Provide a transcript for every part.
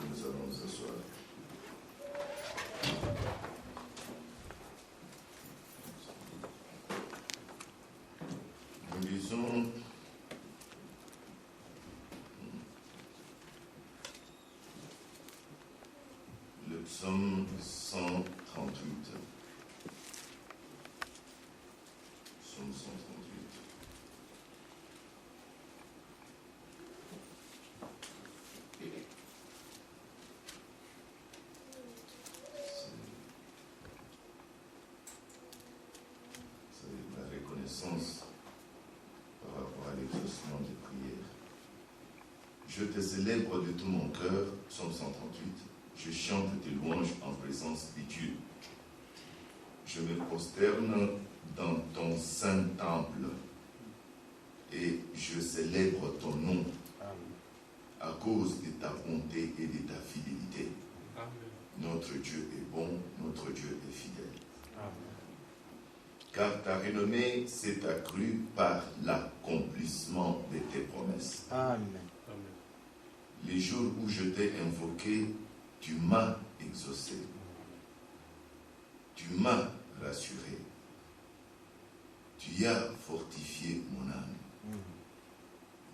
nous allons nous asseoir. Nous lisons le psaume 138. Psaume 138. C'est la reconnaissance par rapport à l'exaucement des prières. Je te célèbre de tout mon cœur, psaume 138. Je chante tes louanges en présence des dieux. Je me prosterne dans ton saint temple et je célèbre ton nom à cause de ta bonté et de ta fidélité. Amen. Notre Dieu est bon, notre Dieu est fidèle. Amen. Car ta renommée s'est accrue par l'accomplissement de tes promesses. Amen. Les jours où je t'ai invoqué, tu m'as exaucé. Tu m'as rassuré. Tu as fortifié mon âme.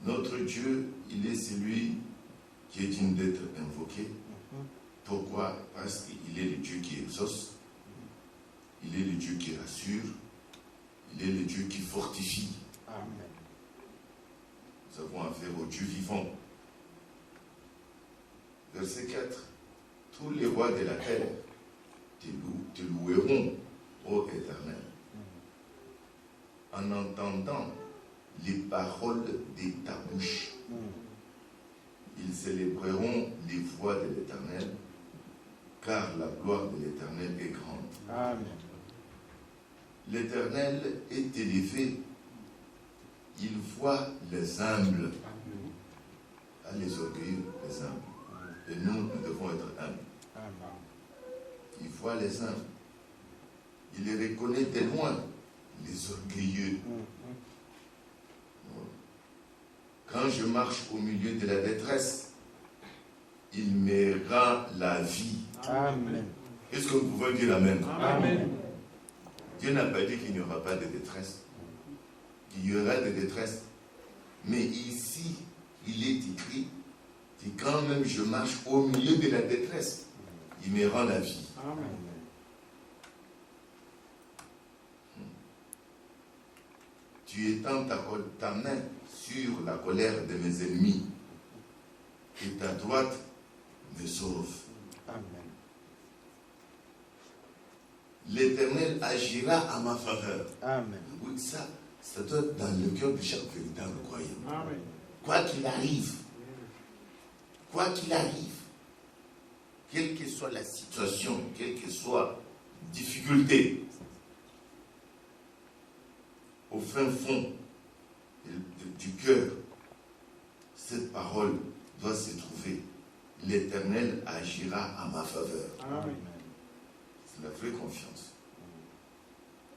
Notre Dieu, il est celui qui est digne d'être invoqué. Pourquoi? Parce qu'il est le Dieu qui exauce. Il est le Dieu qui rassure. Il est le Dieu qui fortifie. Amen. Nous avons affaire au Dieu vivant. Verset 4. Tous les rois de la terre te loueront, ô Éternel, en entendant les paroles de ta bouche. Ils célébreront les voies de l'Éternel, car la gloire de l'Éternel est grande. Amen. L'Éternel est élevé. Il voit les humbles. Ah, les orgueilleux, les humbles. Et nous devons être humbles. Amen. Il voit les humbles. Il les reconnaît de loin, les orgueilleux. Quand je marche au milieu de la détresse, il me rend la vie. Amen. Est-ce que vous pouvez dire Amen? Amen. Dieu n'a pas dit qu'il n'y aura pas de détresse. Il y aura des détresses. Mais ici, il est écrit que quand même je marche au milieu de la détresse, il me rend la vie. Amen. Tu étends ta main sur la colère de mes ennemis et ta droite me sauve. Amen. L'Éternel agira à ma faveur. Amen. Oui, ça doit être dans le cœur de chaque véritable croyant. Amen. Quoi qu'il arrive, quelle que soit la situation, quelle que soit la difficulté, au fin fond du cœur, cette parole doit se trouver. L'Éternel agira à ma faveur. Amen. C'est la vraie confiance.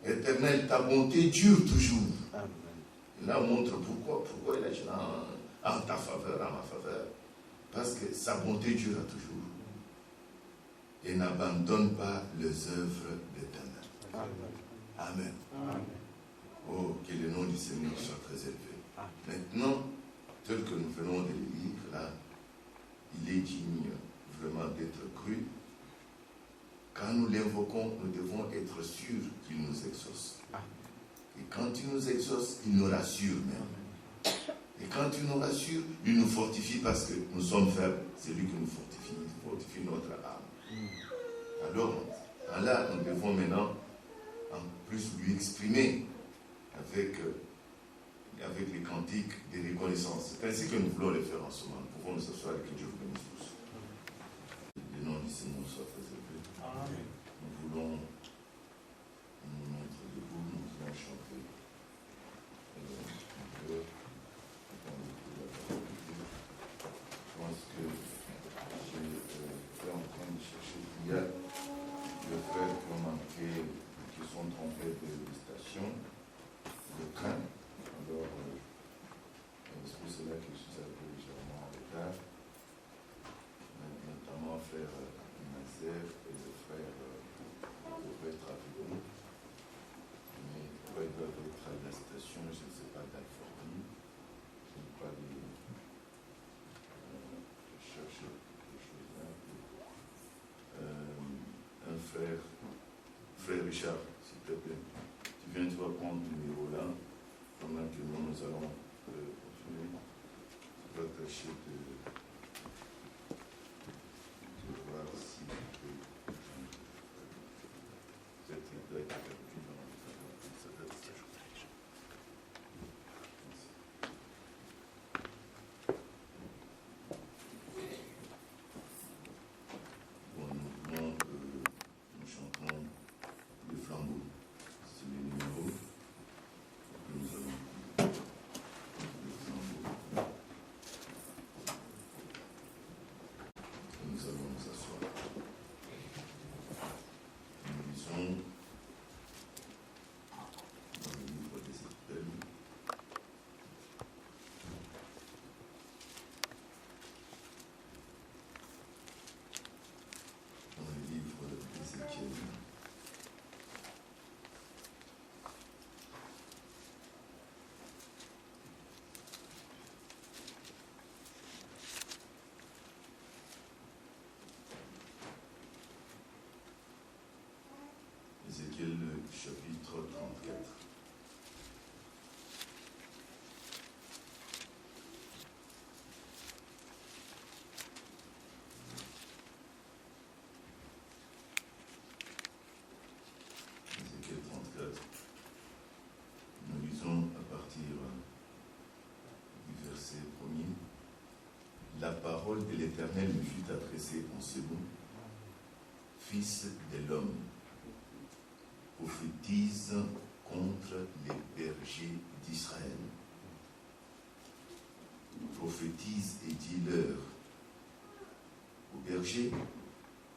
Éternel, ta bonté dure toujours. Amen. Et là, on montre pourquoi il agira en ta faveur, à ma faveur. Parce que sa bonté dure toujours. Et n'abandonne pas les œuvres d'Éternel. Amen. Amen. Amen. Oh, que le nom du Seigneur soit très élevé. Maintenant, tel que nous venons de le lire, là, il est digne vraiment d'être cru. Quand nous l'invoquons, nous devons être sûrs qu'il nous exauce. Et quand il nous exauce, il nous rassure même. Et quand il nous rassure, il nous fortifie parce que nous sommes faibles. C'est lui qui nous fortifie. Il fortifie notre âme. Alors, là, nous devons maintenant en plus lui exprimer avec les cantiques de reconnaissance. C'est ainsi que nous voulons le faire en ce moment. Nous pouvons nous asseoir et que Dieu vous bénisse tous. Le nom du Seigneur soit très élevé. Amen. Nous voulons nous mettre debout, nous voulons chanter. Je pense que j'étais en train de chercher. Il y a des frères qui ont manqué, qui sont trompés de station, de train. Alors, c'est pour cela que je suis arrivé légèrement en retard. Richard, s'il te plaît. Tu viens, tu vas prendre le numéro là, pendant que nous allons continuer. Tu vas tâcher de voir si cette idée Ézéchiel chapitre 34. Ézéchiel 34. Nous lisons à partir du verset 1er. La parole de l'Éternel me fut adressée en ce mot. Fils de l'homme, prophétise contre les bergers d'Israël. Prophétise et dis-leur aux bergers,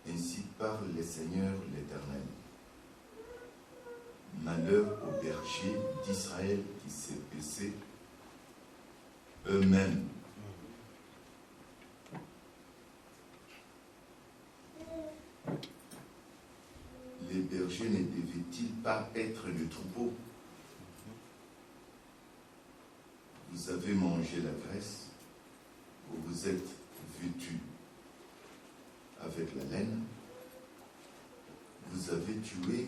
ainsi parle le Seigneur l'Éternel. Malheur aux bergers d'Israël qui se paissaient eux-mêmes. Les bergers ne devaient-ils pas être le troupeau? Vous avez mangé la graisse, vous vous êtes vêtus avec la laine, vous avez tué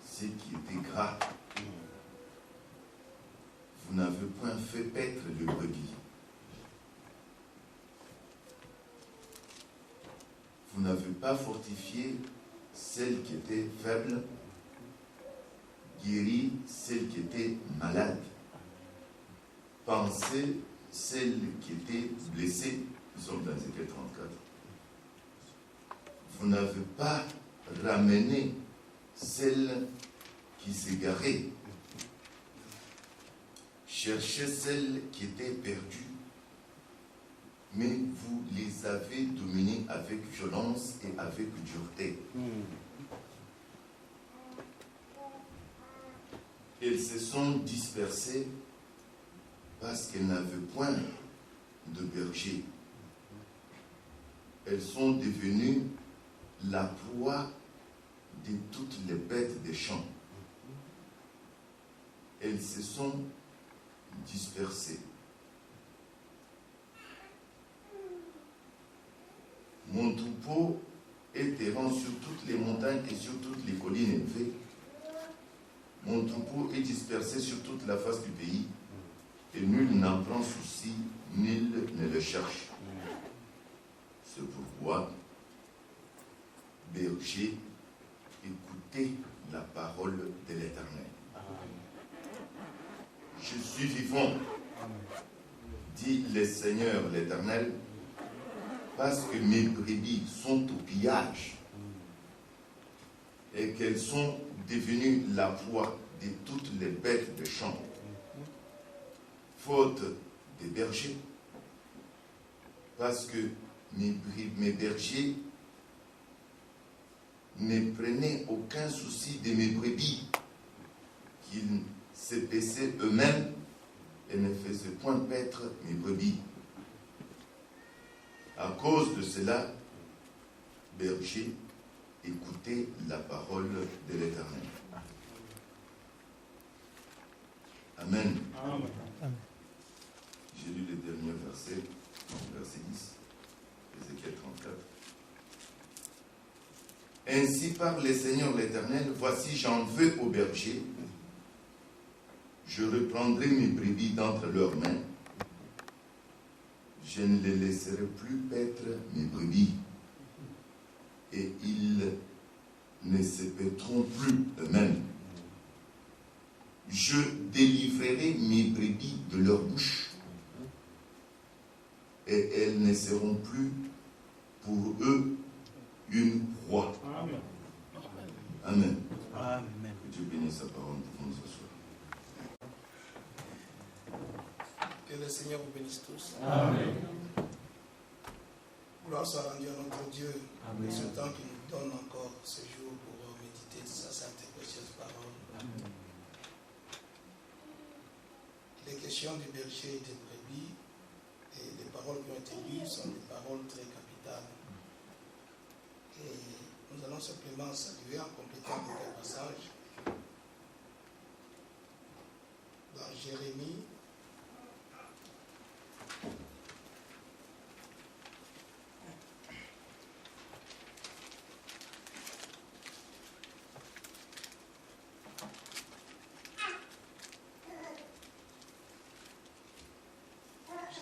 ce qui était gras. Vous n'avez point fait paître le brebis. Vous n'avez pas fortifié celle qui était faible, guérit celle qui était malade, pensez celle qui était blessée. Nous sommes dans Ézéchiel 34. Vous n'avez pas ramené celle qui s'égarait. Cherchez celle qui était perdue, mais vous les avez dominés avec violence et avec dureté. Elles se sont dispersées parce qu'elles n'avaient point de berger. Elles sont devenues la proie de toutes les bêtes des champs. Elles se sont dispersées. Mon troupeau est errant sur toutes les montagnes et sur toutes les collines élevées. Mon troupeau est dispersé sur toute la face du pays, et nul n'en prend souci, nul ne le cherche. C'est pourquoi, berger, écoutez la parole de l'Éternel. Je suis vivant, dit le Seigneur l'Éternel, parce que mes brebis sont au pillage et qu'elles sont devenues la proie de toutes les bêtes de champ, faute des bergers, parce que mes bergers ne prenaient aucun souci de mes brebis, qu'ils se paissaient eux-mêmes et ne faisaient point paître mes brebis. À cause de cela, berger, écoutez la parole de l'Éternel. Amen. Amen. J'ai lu le dernier verset, verset 10, Ézéchiel 34. Ainsi parle le Seigneur l'Éternel, voici j'en veux aux bergers, je reprendrai mes brebis d'entre leurs mains, je ne les laisserai plus paître mes brebis, et ils ne se paîtront plus eux-mêmes. Je délivrerai mes brebis de leur bouche, et elles ne seront plus pour eux une proie. Amen. Amen. Amen. Que Dieu bénisse sa parole pour nous ce soir. Que le Seigneur vous bénisse tous. Amen. Gloire soit rendue à notre Dieu Amen. pour ce temps qu'il nous donne encore ce jour pour méditer de sa sainte et précieuse parole. Amen. Les questions du berger et des brebis et les paroles qui ont été lues sont des paroles très capitales. Et nous allons simplement saluer en complétant quelques passages dans Jérémie.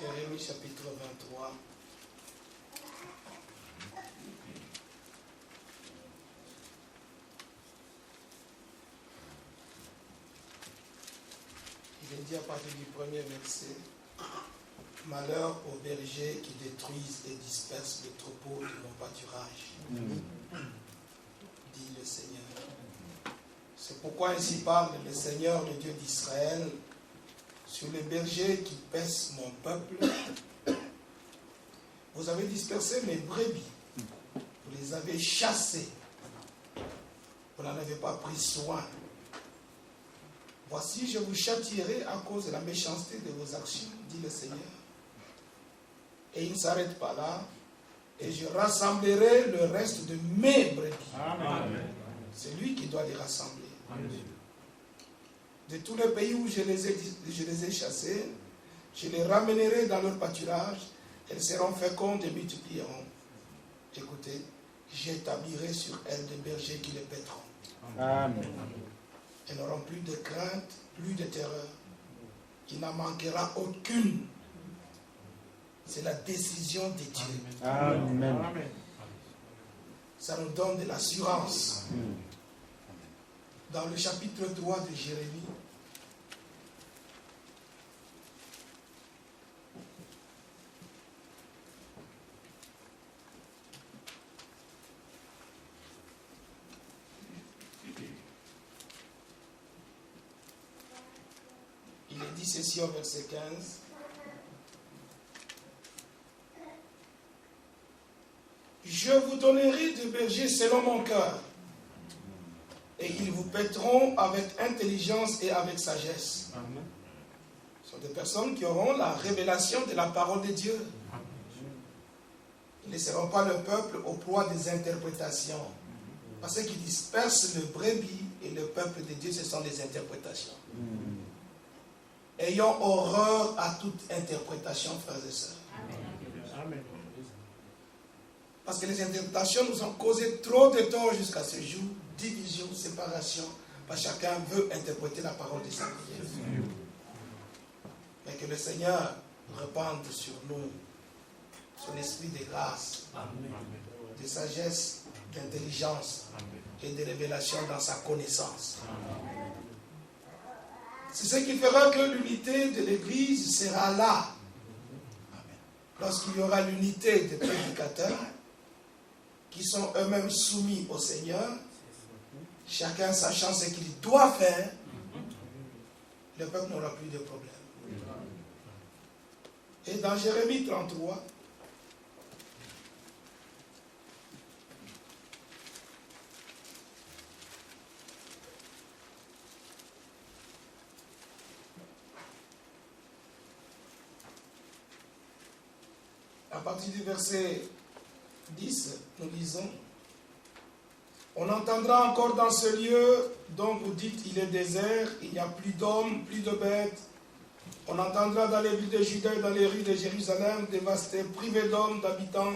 Jérémie chapitre 23. Il est dit à partir du premier verset: Malheur aux bergers qui détruisent et dispersent le troupeau de mon pâturage, dit le Seigneur. C'est pourquoi ainsi parle le Seigneur, le Dieu d'Israël, sur les bergers qui paissent mon peuple. Vous avez dispersé mes brebis, vous les avez chassées, vous n'en avez pas pris soin. Voici, je vous châtierai à cause de la méchanceté de vos actions, dit le Seigneur. Et il ne s'arrête pas là, et je rassemblerai le reste de mes brebis. Amen. C'est lui qui doit les rassembler. Amen. De tous les pays où je les ai chassés, je les ramènerai dans leur pâturage, elles seront fécondes et multiplieront. Écoutez, j'établirai sur elles des bergers qui les paîtront. Amen. Elles n'auront plus de crainte, plus de terreur. Il n'en manquera aucune. C'est la décision de Dieu. Amen. Ça nous donne de l'assurance. Dans le chapitre 3 de Jérémie, il est dit ceci au verset 15. Je vous donnerai des bergers selon mon cœur, et ils vous paîtront avec intelligence et avec sagesse. Amen. Ce sont des personnes qui auront la révélation de la parole de Dieu. Ils ne seront pas le peuple au poids des interprétations. Parce qu'ils dispersent le brebis et le peuple de Dieu, ce sont les interprétations. Ayons horreur à toute interprétation, frères et sœurs. Amen. Parce que les interprétations nous ont causé trop de tort jusqu'à ce jour. Division, séparation. Parce que chacun veut interpréter la parole de sa prière. Mais que le Seigneur répande sur nous son esprit de grâce, de sagesse, d'intelligence et de révélation dans sa connaissance. C'est ce qui fera que l'unité de l'Église sera là. Lorsqu'il y aura l'unité des prédicateurs qui sont eux-mêmes soumis au Seigneur, chacun sachant ce qu'il doit faire, le peuple n'aura plus de problème. Et dans Jérémie 33, à partir du verset 10, nous lisons: On entendra encore dans ce lieu, dont vous dites il est désert, il n'y a plus d'hommes, plus de bêtes. On entendra dans les villes de Juda et dans les rues de Jérusalem, dévastées, privées d'hommes, d'habitants,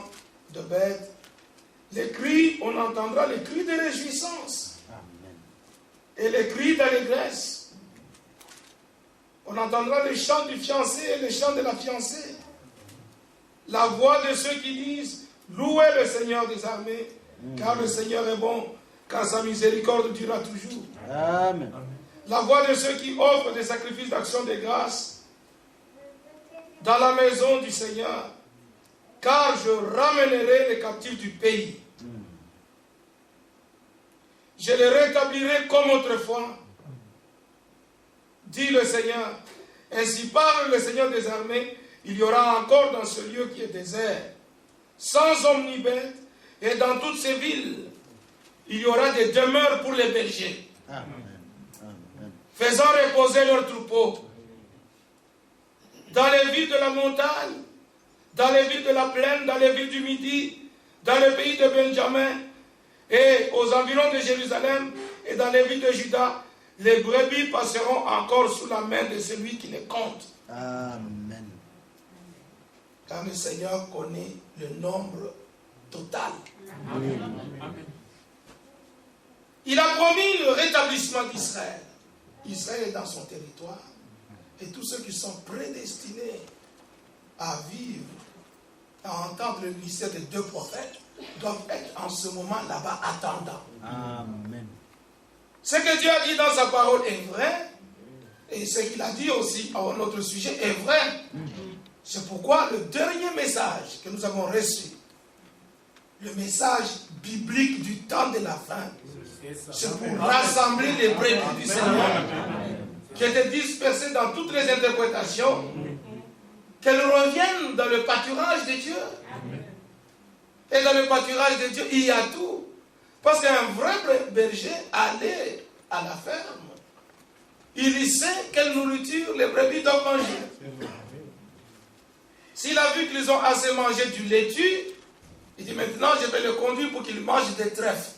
de bêtes. Les cris, on entendra les cris de réjouissance. Amen. Et les cris d'allégresse. On entendra les chants du fiancé et les chants de la fiancée. La voix de ceux qui disent « Louez le Seigneur des armées, car le Seigneur est bon, car sa miséricorde durera toujours. » Amen. La voix de ceux qui offrent des sacrifices d'action de grâce dans la maison du Seigneur, car je ramènerai les captifs du pays. Je les rétablirai comme autrefois, dit le Seigneur. Ainsi parle le Seigneur des armées, il y aura encore dans ce lieu qui est désert, sans homme ni bête, et dans toutes ces villes, il y aura des demeures pour les bergers, Amen. Amen. faisant reposer leurs troupeaux. Dans les villes de la montagne, dans les villes de la plaine, dans les villes du Midi, dans le pays de Benjamin, et aux environs de Jérusalem, et dans les villes de Juda, les brebis passeront encore sous la main de celui qui les compte. Amen. Car le Seigneur connaît le nombre total. Il a promis le rétablissement d'Israël. Israël est dans son territoire. Et tous ceux qui sont prédestinés à vivre, à entendre le ministère des deux prophètes, doivent être en ce moment là-bas attendants. Amen. Ce que Dieu a dit dans sa parole est vrai. Et ce qu'il a dit aussi à notre sujet est vrai. C'est pourquoi le dernier message que nous avons reçu, le message biblique du temps de la fin, c'est pour rassembler les brebis du Seigneur qui étaient dispersées dans toutes les interprétations, qu'elles reviennent dans le pâturage de Dieu. Et dans le pâturage de Dieu, il y a tout. Parce qu'un vrai berger allait à la ferme. Il sait quelle nourriture les brebis doivent manger. S'il a vu qu'ils ont assez mangé du laitue, il dit maintenant je vais le conduire pour qu'ils mangent des trèfles.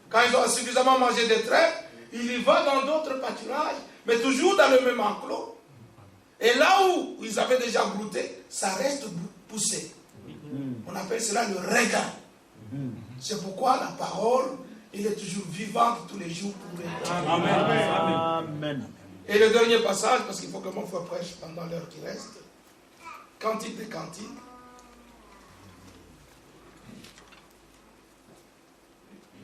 Quand ils ont suffisamment mangé des trèfles, il y va dans d'autres pâturages, mais toujours dans le même enclos. Et là où ils avaient déjà brouté, ça reste poussé. On appelle cela le regain. C'est pourquoi la parole, elle est toujours vivante tous les jours pour les Amen. Amen. Et le dernier passage, parce qu'il faut que mon frère prêche pendant l'heure qui reste, Cantique des Cantiques.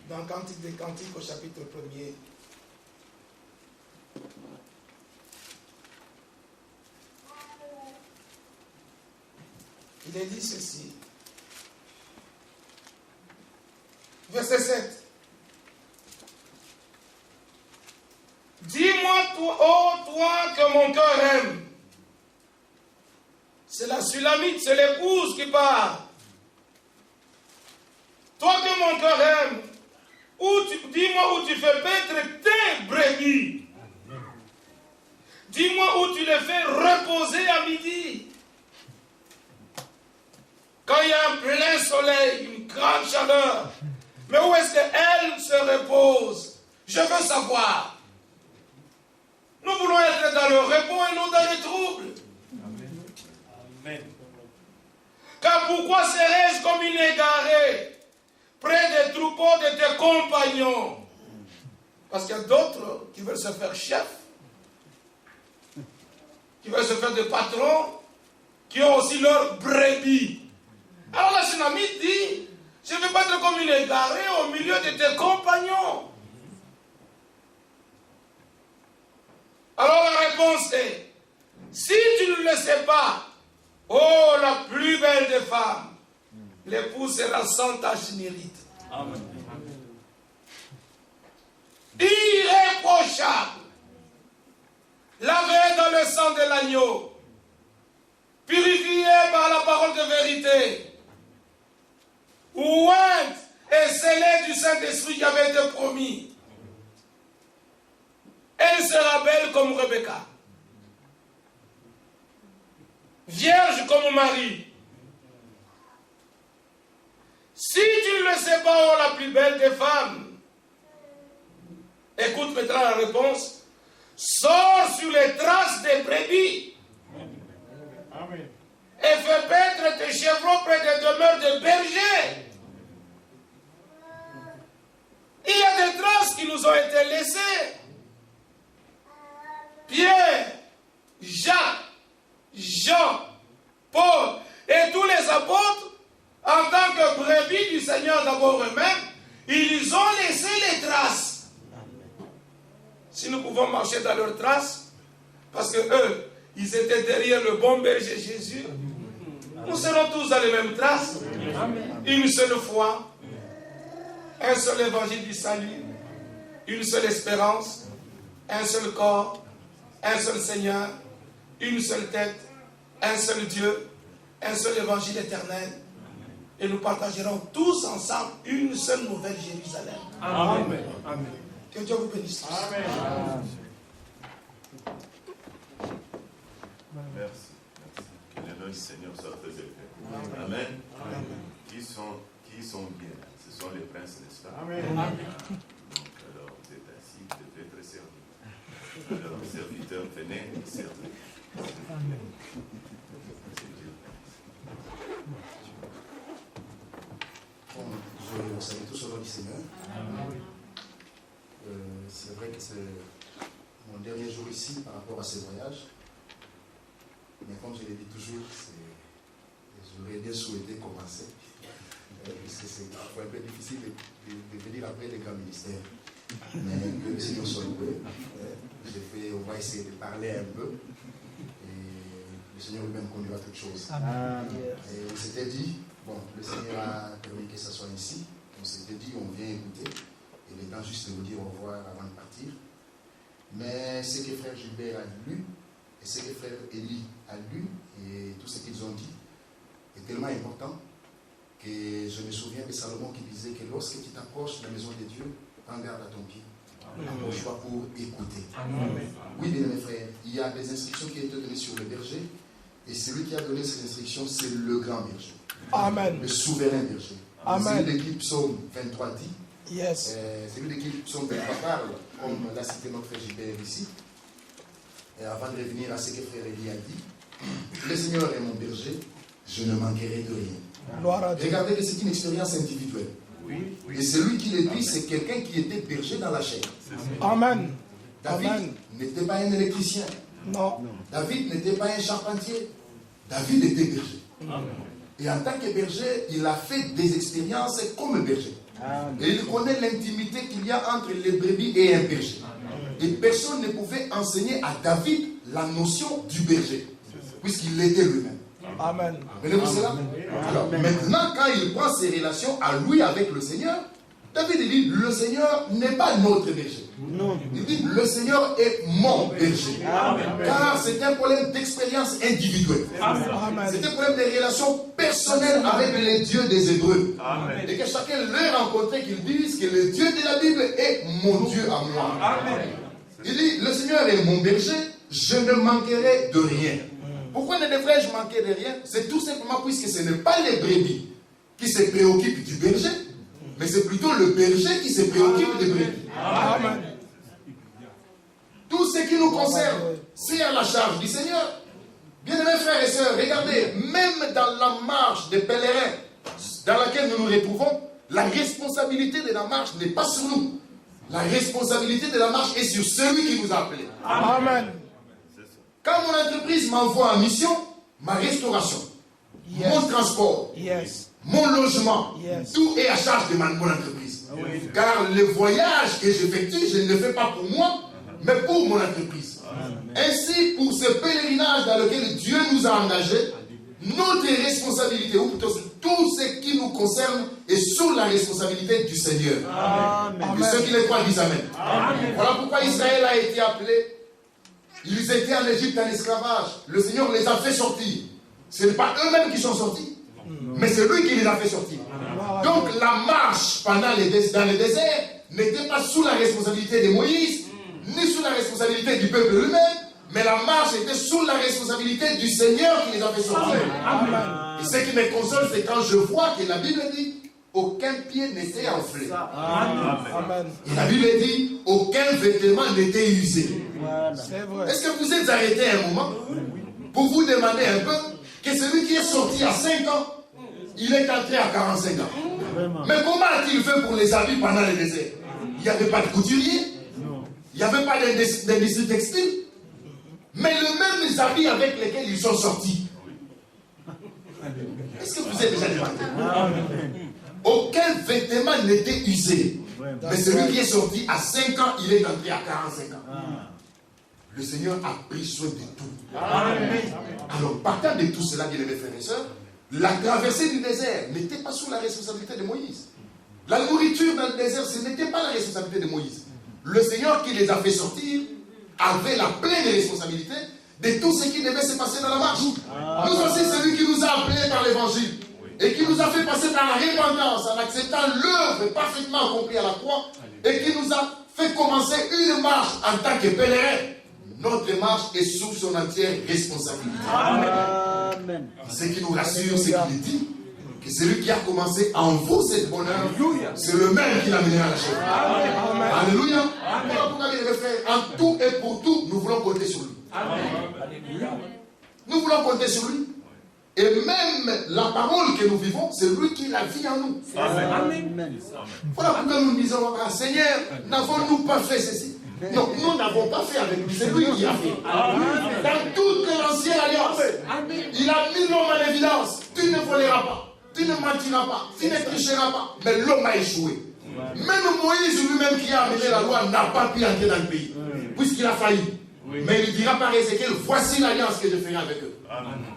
Dans Cantique des Cantiques au chapitre 1er. Il est dit ceci. Verset 7. Dis-moi, toi que mon cœur aime. C'est la Sulamite, c'est l'épouse qui parle. Toi que mon cœur aime, dis-moi où tu fais paître tes brebis. Dis-moi où tu les fais reposer à midi. Quand il y a un plein soleil, une grande chaleur. Mais où est-ce qu'elle se repose? Je veux savoir. Nous voulons être dans le repos et non dans les troubles. Amen. Car pourquoi serais-je comme une égarée près des troupeaux de tes compagnons? Parce qu'il y a d'autres qui veulent se faire chef, qui veulent se faire des patrons, qui ont aussi leurs brebis. Alors la Sunamite dit, je ne veux pas être comme une égarée au milieu de tes compagnons. Alors la réponse est, si tu ne le sais pas, oh la plus belle des femmes, l'épouse sera sans tache ni ride. Amen. Irréprochable, lavée dans le sang de l'agneau, purifiée par la parole de vérité, ointe et scellée du Saint-Esprit qui avait été promis. Elle sera belle comme Rebecca, vierge comme Marie. Si tu ne le sais pas, oh la plus belle des femmes, écoute maintenant la réponse. Sors sur les traces des brebis. Amen. Et fais paître tes chevreaux près des demeures de bergers. laissé Pierre, Jacques, Jean, Paul et tous les apôtres, en tant que brebis du Seigneur d'abord eux-mêmes, ils ont laissé les traces. Si nous pouvons marcher dans leurs traces, parce que eux, ils étaient derrière le bon berger Jésus, nous serons tous dans les mêmes traces. Une seule foi, un seul évangile du salut, une seule espérance, un seul corps, un seul Seigneur, une seule tête, un seul Dieu, un seul évangile éternel. Et nous partagerons tous ensemble une seule nouvelle Jérusalem. Amen. Amen. Que Dieu vous bénisse tous. Amen. Merci. Que le nom du Seigneur soit très élevé. Amen. Qui sont bien? Ce sont les princes, n'est-ce pas? Amen. Donc, alors, vous êtes assis, vous devez être servi. Alors, serviteurs, venez servir. Bon, je vous salue tous au nom du Seigneur. C'est vrai que c'est mon dernier jour ici par rapport à ce voyage. Mais comme je l'ai dit toujours, j'aurais bien souhaité commencer. Puisque c'est parfois un peu difficile de venir après les grands ministères. Mais que le Seigneur soit loué. On va essayer de parler un peu. Et le Seigneur lui-même conduira toutes choses. Et on s'était dit, bon, le Seigneur a permis que ça soit ici. On s'était dit, on vient écouter. Il est temps juste de vous dire au revoir avant de partir. Mais ce que frère Gilbert a lu, et ce que frère Élie a lu, et tout ce qu'ils ont dit, est tellement important que je me souviens de Salomon qui disait que lorsque tu t'approches de la maison de Dieu, prends garde à ton pied. Approche-toi pour écouter. Oui, bien mes frères, il y a des instructions qui ont été données sur le berger, et celui qui a donné ces instructions, c'est le grand berger. Amen. Le souverain berger. Amen. Celui de qui Psaume 23 dit, Yes. celui de qui Psaume 23 parle, comme l'a cité notre frère Gilbert ici, et avant de revenir à ce que frère Élie a dit, le Seigneur est mon berger, je ne manquerai de rien. Gloire à Dieu. Regardez que c'est une expérience individuelle. Et celui qui le dit, c'est quelqu'un qui était berger dans la chair. Amen. David Amen. n'était pas un électricien. Non. David n'était pas un charpentier. David était berger. Et en tant que berger, il a fait des expériences comme berger. Et il connaît l'intimité qu'il y a entre les brebis et un berger. Et personne ne pouvait enseigner à David la notion du berger, puisqu'il l'était lui-même. Amen. Venez-vous cela? Alors maintenant, quand il prend ses relations à lui avec le Seigneur, David dit, le Seigneur n'est pas notre berger. Non. Il dit, le Seigneur est mon berger. Car c'est un problème d'expérience individuelle. Amen. C'est un problème de relations personnelles avec les dieux des Hébreux. Et que chacun leur rencontrait, qu'ils disent que le Dieu de la Bible est mon Dieu à moi. Il dit, le Seigneur est mon berger, je ne manquerai de rien. Pourquoi ne devrais-je manquer de rien? C'est tout simplement puisque ce n'est pas les brebis qui se préoccupent du berger, mais c'est plutôt le berger qui se préoccupe des brebis. Amen. Tout ce qui nous concerne, c'est à la charge du Seigneur. Bien-aimés frères et sœurs, regardez, même dans la marche des pèlerins dans laquelle nous nous retrouvons, la responsabilité de la marche n'est pas sur nous. La responsabilité de la marche est sur celui qui nous a appelés. Amen. Quand mon entreprise m'envoie en mission, ma restauration, mon transport, mon logement, tout est à charge de mon entreprise. Car le voyage que j'effectue, je ne le fais pas pour moi, mais pour mon entreprise. Ainsi, pour ce pèlerinage dans lequel Dieu nous a engagés, notre responsabilité, ou plutôt tout ce qui nous concerne, est sous la responsabilité du Seigneur. Et ceux qui les croient disent Amen. Voilà pourquoi Israël a été appelé. Ils étaient en Égypte en esclavage. Le Seigneur les a fait sortir. Ce n'est pas eux-mêmes qui sont sortis, mais c'est lui qui les a fait sortir. Donc la marche dans le désert n'était pas sous la responsabilité de Moïse, ni sous la responsabilité du peuple lui-même, mais la marche était sous la responsabilité du Seigneur qui les a fait sortir. Et ce qui me console, c'est quand je vois que la Bible dit aucun pied n'était enflé. Et la Bible dit aucun vêtement n'était usé. Est-ce que vous êtes arrêté un moment pour vous demander un peu que celui qui est sorti à 5 ans, il est entré à 45 ans? Mais comment a-t-il fait pour les habits pendant le désert? Il n'y avait pas de couturier, Il n'y avait pas d'industrie textile. Mais les mêmes habits avec lesquels ils sont sortis. Est-ce que vous avez déjà remarqué? Aucun vêtement n'était usé. Mais celui qui est sorti à 5 ans, il est entré à 45 ans. Le Seigneur a pris soin de tout. Alors, partant de tout cela, bien aimés frères et sœurs, la traversée du désert n'était pas sous la responsabilité de Moïse. La nourriture dans le désert, ce n'était pas la responsabilité de Moïse. Le Seigneur qui les a fait sortir avait la pleine responsabilité de tout ce qui devait se passer dans la marche. Nous aussi, celui qui nous a appelés par l'évangile et qui nous a fait passer par la repentance en acceptant l'œuvre parfaitement accomplie à la croix et qui nous a fait commencer une marche en tant que pèlerin. Notre marche est sous son entière responsabilité. Amen. Ce qui nous rassure, c'est qu'il dit que celui qui a commencé en vous cette bonne œuvre, c'est le même qui l'amènera à la chair. Alléluia. Voilà pourquoi il le fait. En tout et pour tout, nous voulons compter sur lui. Nous voulons compter sur lui. Et même la parole que nous vivons, c'est lui qui la vit en nous. Amen. Voilà pourquoi nous disons, Seigneur, n'avons-nous pas fait ceci? Non, nous n'avons pas fait avec lui, c'est lui qui a fait. Dans toute l'ancienne alliance, il a mis l'homme en évidence. Tu ne voleras pas, tu ne mentiras pas, tu ne tricheras pas. Mais l'homme a échoué. Même Moïse lui-même qui a amené la loi n'a pas pu entrer dans le pays, puisqu'il a failli. Mais il dira par Ézéchiel, voici l'alliance que je ferai avec eux.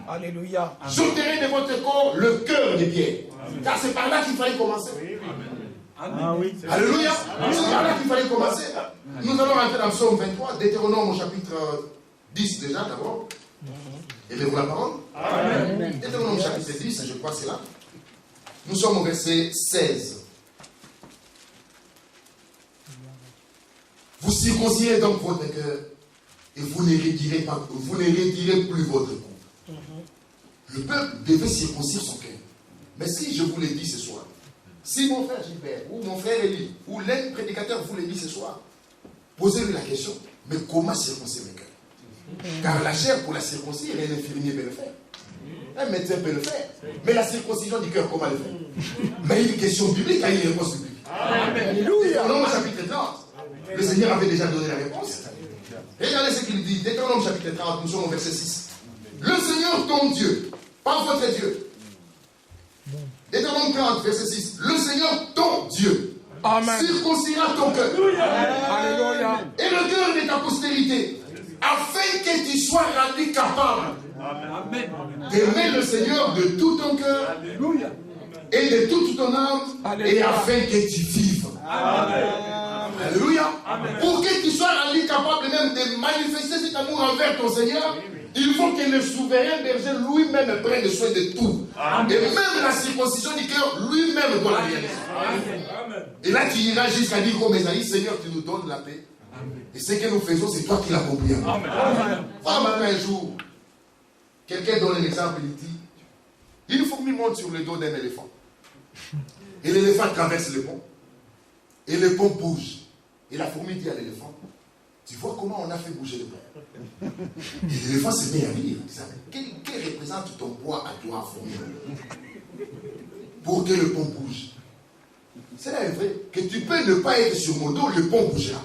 Alléluia. J'ôterai de votre corps le cœur de pierre. Car c'est par là qu'il fallait commencer. Ah oui. Alléluia. C'est par là qu'il fallait commencer. Nous allons rentrer dans le psaume 23, Deutéronome au chapitre 10 déjà d'abord. Aimez-vous la parole? Amen. Deutéronome chapitre 10, je crois que c'est là. Nous sommes au verset 16. Vous circoncirez donc votre cœur et vous ne retirez plus votre coupe. Le peuple devait circoncire son cœur. Mais si je vous l'ai dit ce soir, si mon frère Gilbert ou mon frère Élie ou l'un prédicateur vous l'a dit ce soir, posez-lui la question, mais comment circoncire le cœur? Car la chair pour la circoncire, un infirmier peut le faire. Un médecin peut le faire. Mais la circoncision du cœur, comment le faire? Mais une question biblique a une réponse biblique. Alléluia. Dans le chapitre 30, le Seigneur avait déjà donné la réponse. Regardez ce qu'il dit. Deutéronome chapitre 30, nous sommes au verset 6. Le Seigneur ton Dieu, pas votre Dieu. Deutéronome 30, verset 6. Le Seigneur ton Dieu circoncira ton cœur. Alléluia. Et le cœur de ta postérité, afin que tu sois rendu capable d'aimer le Seigneur de tout ton cœur et de toute ton âme, et afin que tu vives. Alléluia. Pour que tu sois rendu capable même de manifester cet amour envers ton Seigneur, il faut que le souverain berger lui-même prenne soin de tout. Et même la circoncision du cœur, lui-même doit la réaliser. Et là, tu iras jusqu'à dire comme Esaïe, Seigneur, tu nous donnes la paix. Et ce que nous faisons, c'est toi qui l'as compris. Voilà, un jour, quelqu'un donne un exemple, il dit, une fourmi monte sur le dos d'un éléphant. Et l'éléphant traverse le pont. Et le pont bouge. Et la fourmi dit à l'éléphant, tu vois comment on a fait bouger le pont? Et l'éléphant se met à rire. Quel représente ton poids à toi, fourmi, pour que le pont bouge? C'est là vrai que tu peux ne pas être sur mon dos, le pont bougera.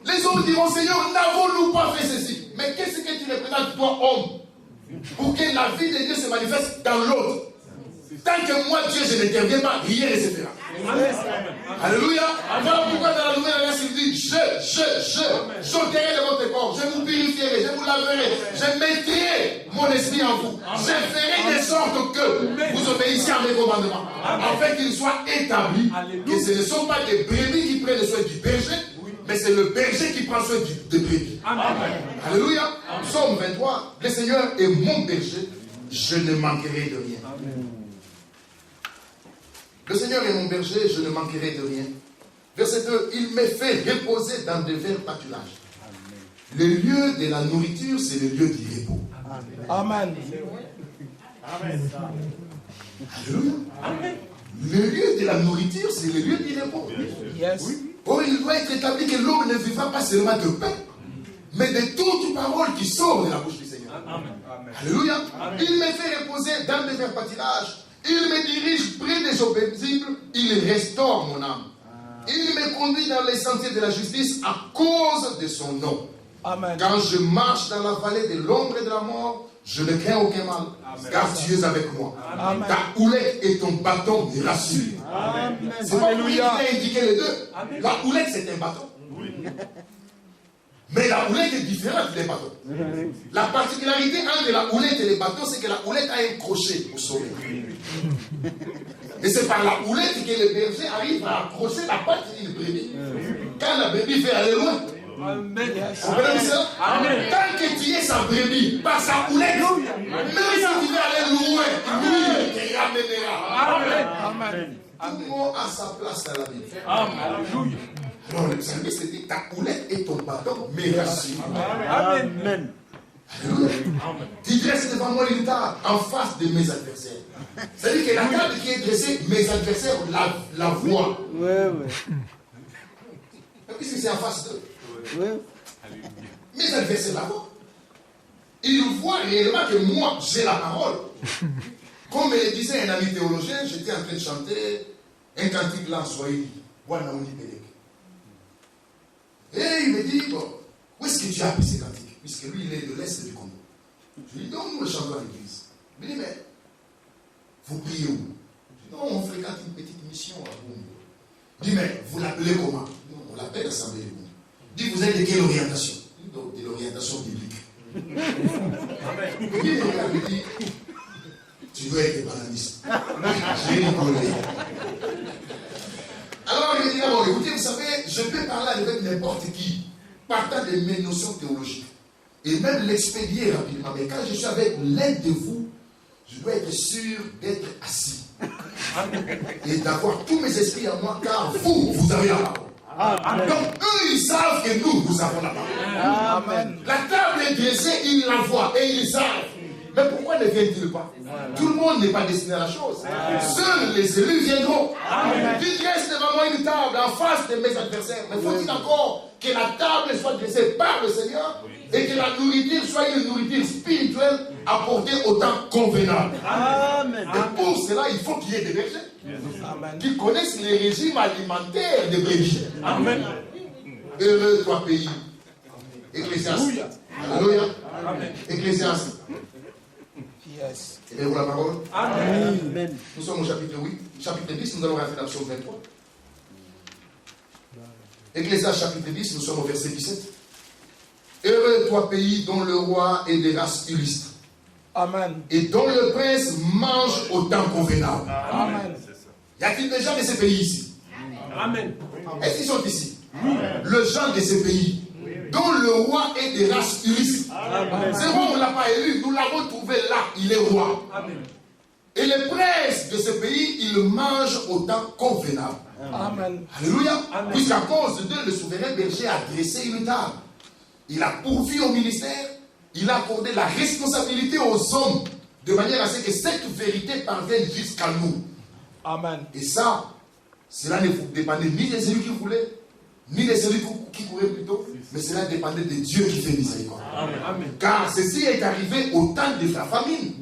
Les hommes diront, Seigneur, n'avons-nous pas fait ceci? Mais qu'est-ce que tu représentes, toi, homme, pour que la vie de Dieu se manifeste dans l'autre? Tant que moi, Dieu, je n'interviens pas, rien ne se fera. Alléluia. Voilà pourquoi dans la nouvelle alliance, il dit, j'ôterai de votre corps, je vous purifierai, je vous laverai, je mettrai mon esprit en vous. Je ferai de sorte que vous obéissiez à mes commandements, afin qu'ils soient établis, que ce ne sont pas des brebis qui prennent soin du berger, mais c'est le berger qui prend soin des brebis. Alléluia. Psaume 23, le Seigneur est mon berger, je ne manquerai de rien. Le Seigneur est mon berger, je ne manquerai de rien. Verset 2, il me fait reposer dans de verts pâturages. Le lieu de la nourriture, c'est le lieu du repos. Amen. Alléluia. Le lieu de la nourriture, c'est le lieu du repos. Yes. Or, il doit être établi que l'homme ne vivra pas seulement de pain, mais de toute parole qui sort de la bouche du Seigneur. Alléluia. Il me fait reposer dans de verts pâturages. Il me dirige près des eaux paisibles, il restaure mon âme. Il me conduit dans les sentiers de la justice à cause de son nom. Amen. Quand je marche dans la vallée de l'ombre et de la mort, je ne crains aucun mal, car tu es avec moi. Amen. Ta houlette et ton bâton me rassurent. Amen. C'est pas lui qui a indiqué les deux. La houlette, c'est un bâton. Mais la houlette est différente des bâtons. La particularité entre la houlette et les bâtons, c'est que la houlette a un crochet au sommet. Et c'est par la houlette que le berger arrive à accrocher la patte d'une brebis. Quand la brebis fait aller loin. Amen. Vous comprenez ça? Amen. Tant que tu es sa brebis, par sa houlette, même si tu veux aller loin, lui te ramènera. Amen. Amen. Tout le monde a sa place dans la Bible. Alléluia. Non, le psalmiste dit ta houlette et ton bâton me rassurent. Amen. Alléluia. Tu dresses devant moi une table en face de mes adversaires. C'est-à-dire que la table qui est dressée, mes adversaires la voient. Oui, oui. Puisque c'est en face d'eux. Oui. Mes adversaires la voient. Ils voient réellement que moi, j'ai la parole. Comme me le disait un ami théologien, j'étais en train de chanter un cantique là en Swahili. Et il me dit, bon, où est-ce que tu as appris ces cantiques? Puisque lui, il est de l'Est du Congo. Je lui dis, donne-nous le chanteur à l'église. Il me dit, mais vous priez où? Je dis, non, on fréquente une petite mission à Bungo. Il dit, mais vous l'appelez comment? Non, on l'appelle Assemblée de Bungo. Il dit, vous êtes de quelle orientation? Il dit, de l'orientation biblique. Il dit, tu dois être bananiste. J'ai rigolé. Alors il me dit, bon, écoutez, vous savez, je peux parler avec n'importe qui, partant de mes notions théologiques, et même l'expédier rapidement. Mais quand je suis avec l'un de vous, je dois être sûr d'être assis. Et d'avoir tous mes esprits en moi, car vous avez la parole. Donc eux, ils savent que nous avons la parole. Amen. La table est dressée, ils la voient et ils savent. Mais pourquoi ne viennent-ils pas? Tout le monde n'est pas destiné à la chose. Seuls les élus viendront. Tu dresses devant moi une table en face de mes adversaires. Mais faut-il encore que la table soit dressée par le Seigneur et que la nourriture soit une nourriture spirituelle apportée au temps convenable. Amen. Et pour cela, il faut qu'il y ait des bergers qui connaissent les régimes alimentaires des brebis. Amen. Heureux toi pays. Ecclésiaste. Alléluia. Ecclésiaste. Yes. Et vous la parole. Amen. Nous sommes au chapitre 8. Chapitre 10, nous allons rentrer dans le psaume 23. Ecclésiaste chapitre 10, nous sommes au verset 17. Heureux toi pays dont le roi est des races illustres. Amen. Et dont le prince mange au temps convenable. Amen. Y a-t-il des gens de ces pays ici? Amen. Est-ce qu'ils sont ici? Le genre de ces pays dont le roi est des races illustres. C'est roi, on ne l'a pas élu, nous l'avons trouvé là, il est roi. Amen. Et les princes de ce pays, ils mangent au temps convenable. Amen. Alléluia. Amen. Puisqu'à cause d'eux, le souverain berger a dressé une table. Il a pourvu au ministère, il a accordé la responsabilité aux hommes, de manière à ce que cette vérité parvienne jusqu'à nous. Amen. Et ça, cela ne dépendait ni des élus qui voulaient, ni des élus qui couraient plutôt, mais cela dépendait de Dieu qui fait miséricorde. Amen. Car ceci est arrivé au temps de la famine.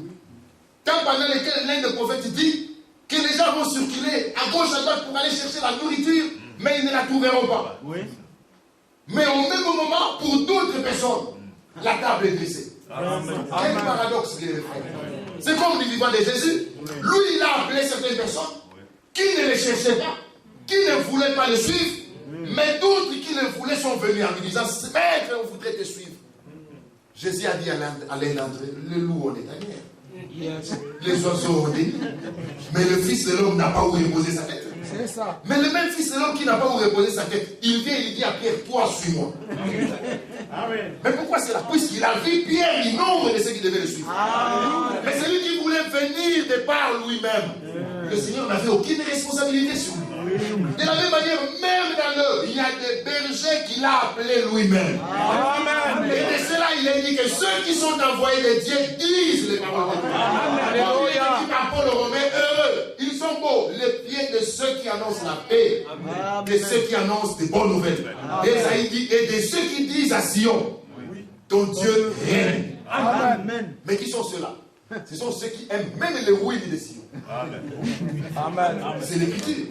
Temps pendant lequel l'un des prophètes dit que les gens vont circuler à gauche, à droite pour aller chercher la nourriture, mais ils ne la trouveront pas. Oui. Mais au même moment, pour d'autres personnes, la table est dressée. Quel paradoxe, bien les frères. C'est comme du vivant de Jésus. Lui, il a appelé certaines personnes qui ne le cherchaient pas, qui ne voulaient pas le suivre, mais d'autres qui le voulaient sont venus en lui disant, Maître, on voudrait te suivre. Jésus a dit à l'un d'entre eux, le loup en est à terre. Yes. Les oiseaux ont des nids. Mais le Fils de l'homme n'a pas où reposer sa tête. C'est ça. Mais le même Fils de l'homme qui n'a pas où reposer sa tête, il vient et il dit à Pierre, toi, suis-moi. Mais pourquoi c'est là? Puisqu'il a vu Pierre, il nombre de ceux qui devaient le suivre. Mais c'est lui qui voulait venir de par lui-même. Le Seigneur n'avait aucune responsabilité sur lui. De la même manière, même dans l'œuvre, il y a des bergers qu'il a appelés lui-même. Amen. Et de cela, il a dit que ceux qui sont envoyés de Dieu disent les paroles de Dieu. Alléluia. Il dit par Paul aux Romains, heureux, ils sont beaux, les pieds de ceux qui annoncent la paix, de ceux qui annoncent des bonnes nouvelles. Et Esaïe dit, et de ceux qui disent à Sion, ton Dieu règne. Amen. Mais qui sont ceux-là? Ce sont ceux qui aiment même les ruines de Sion. Amen. C'est l'écriture.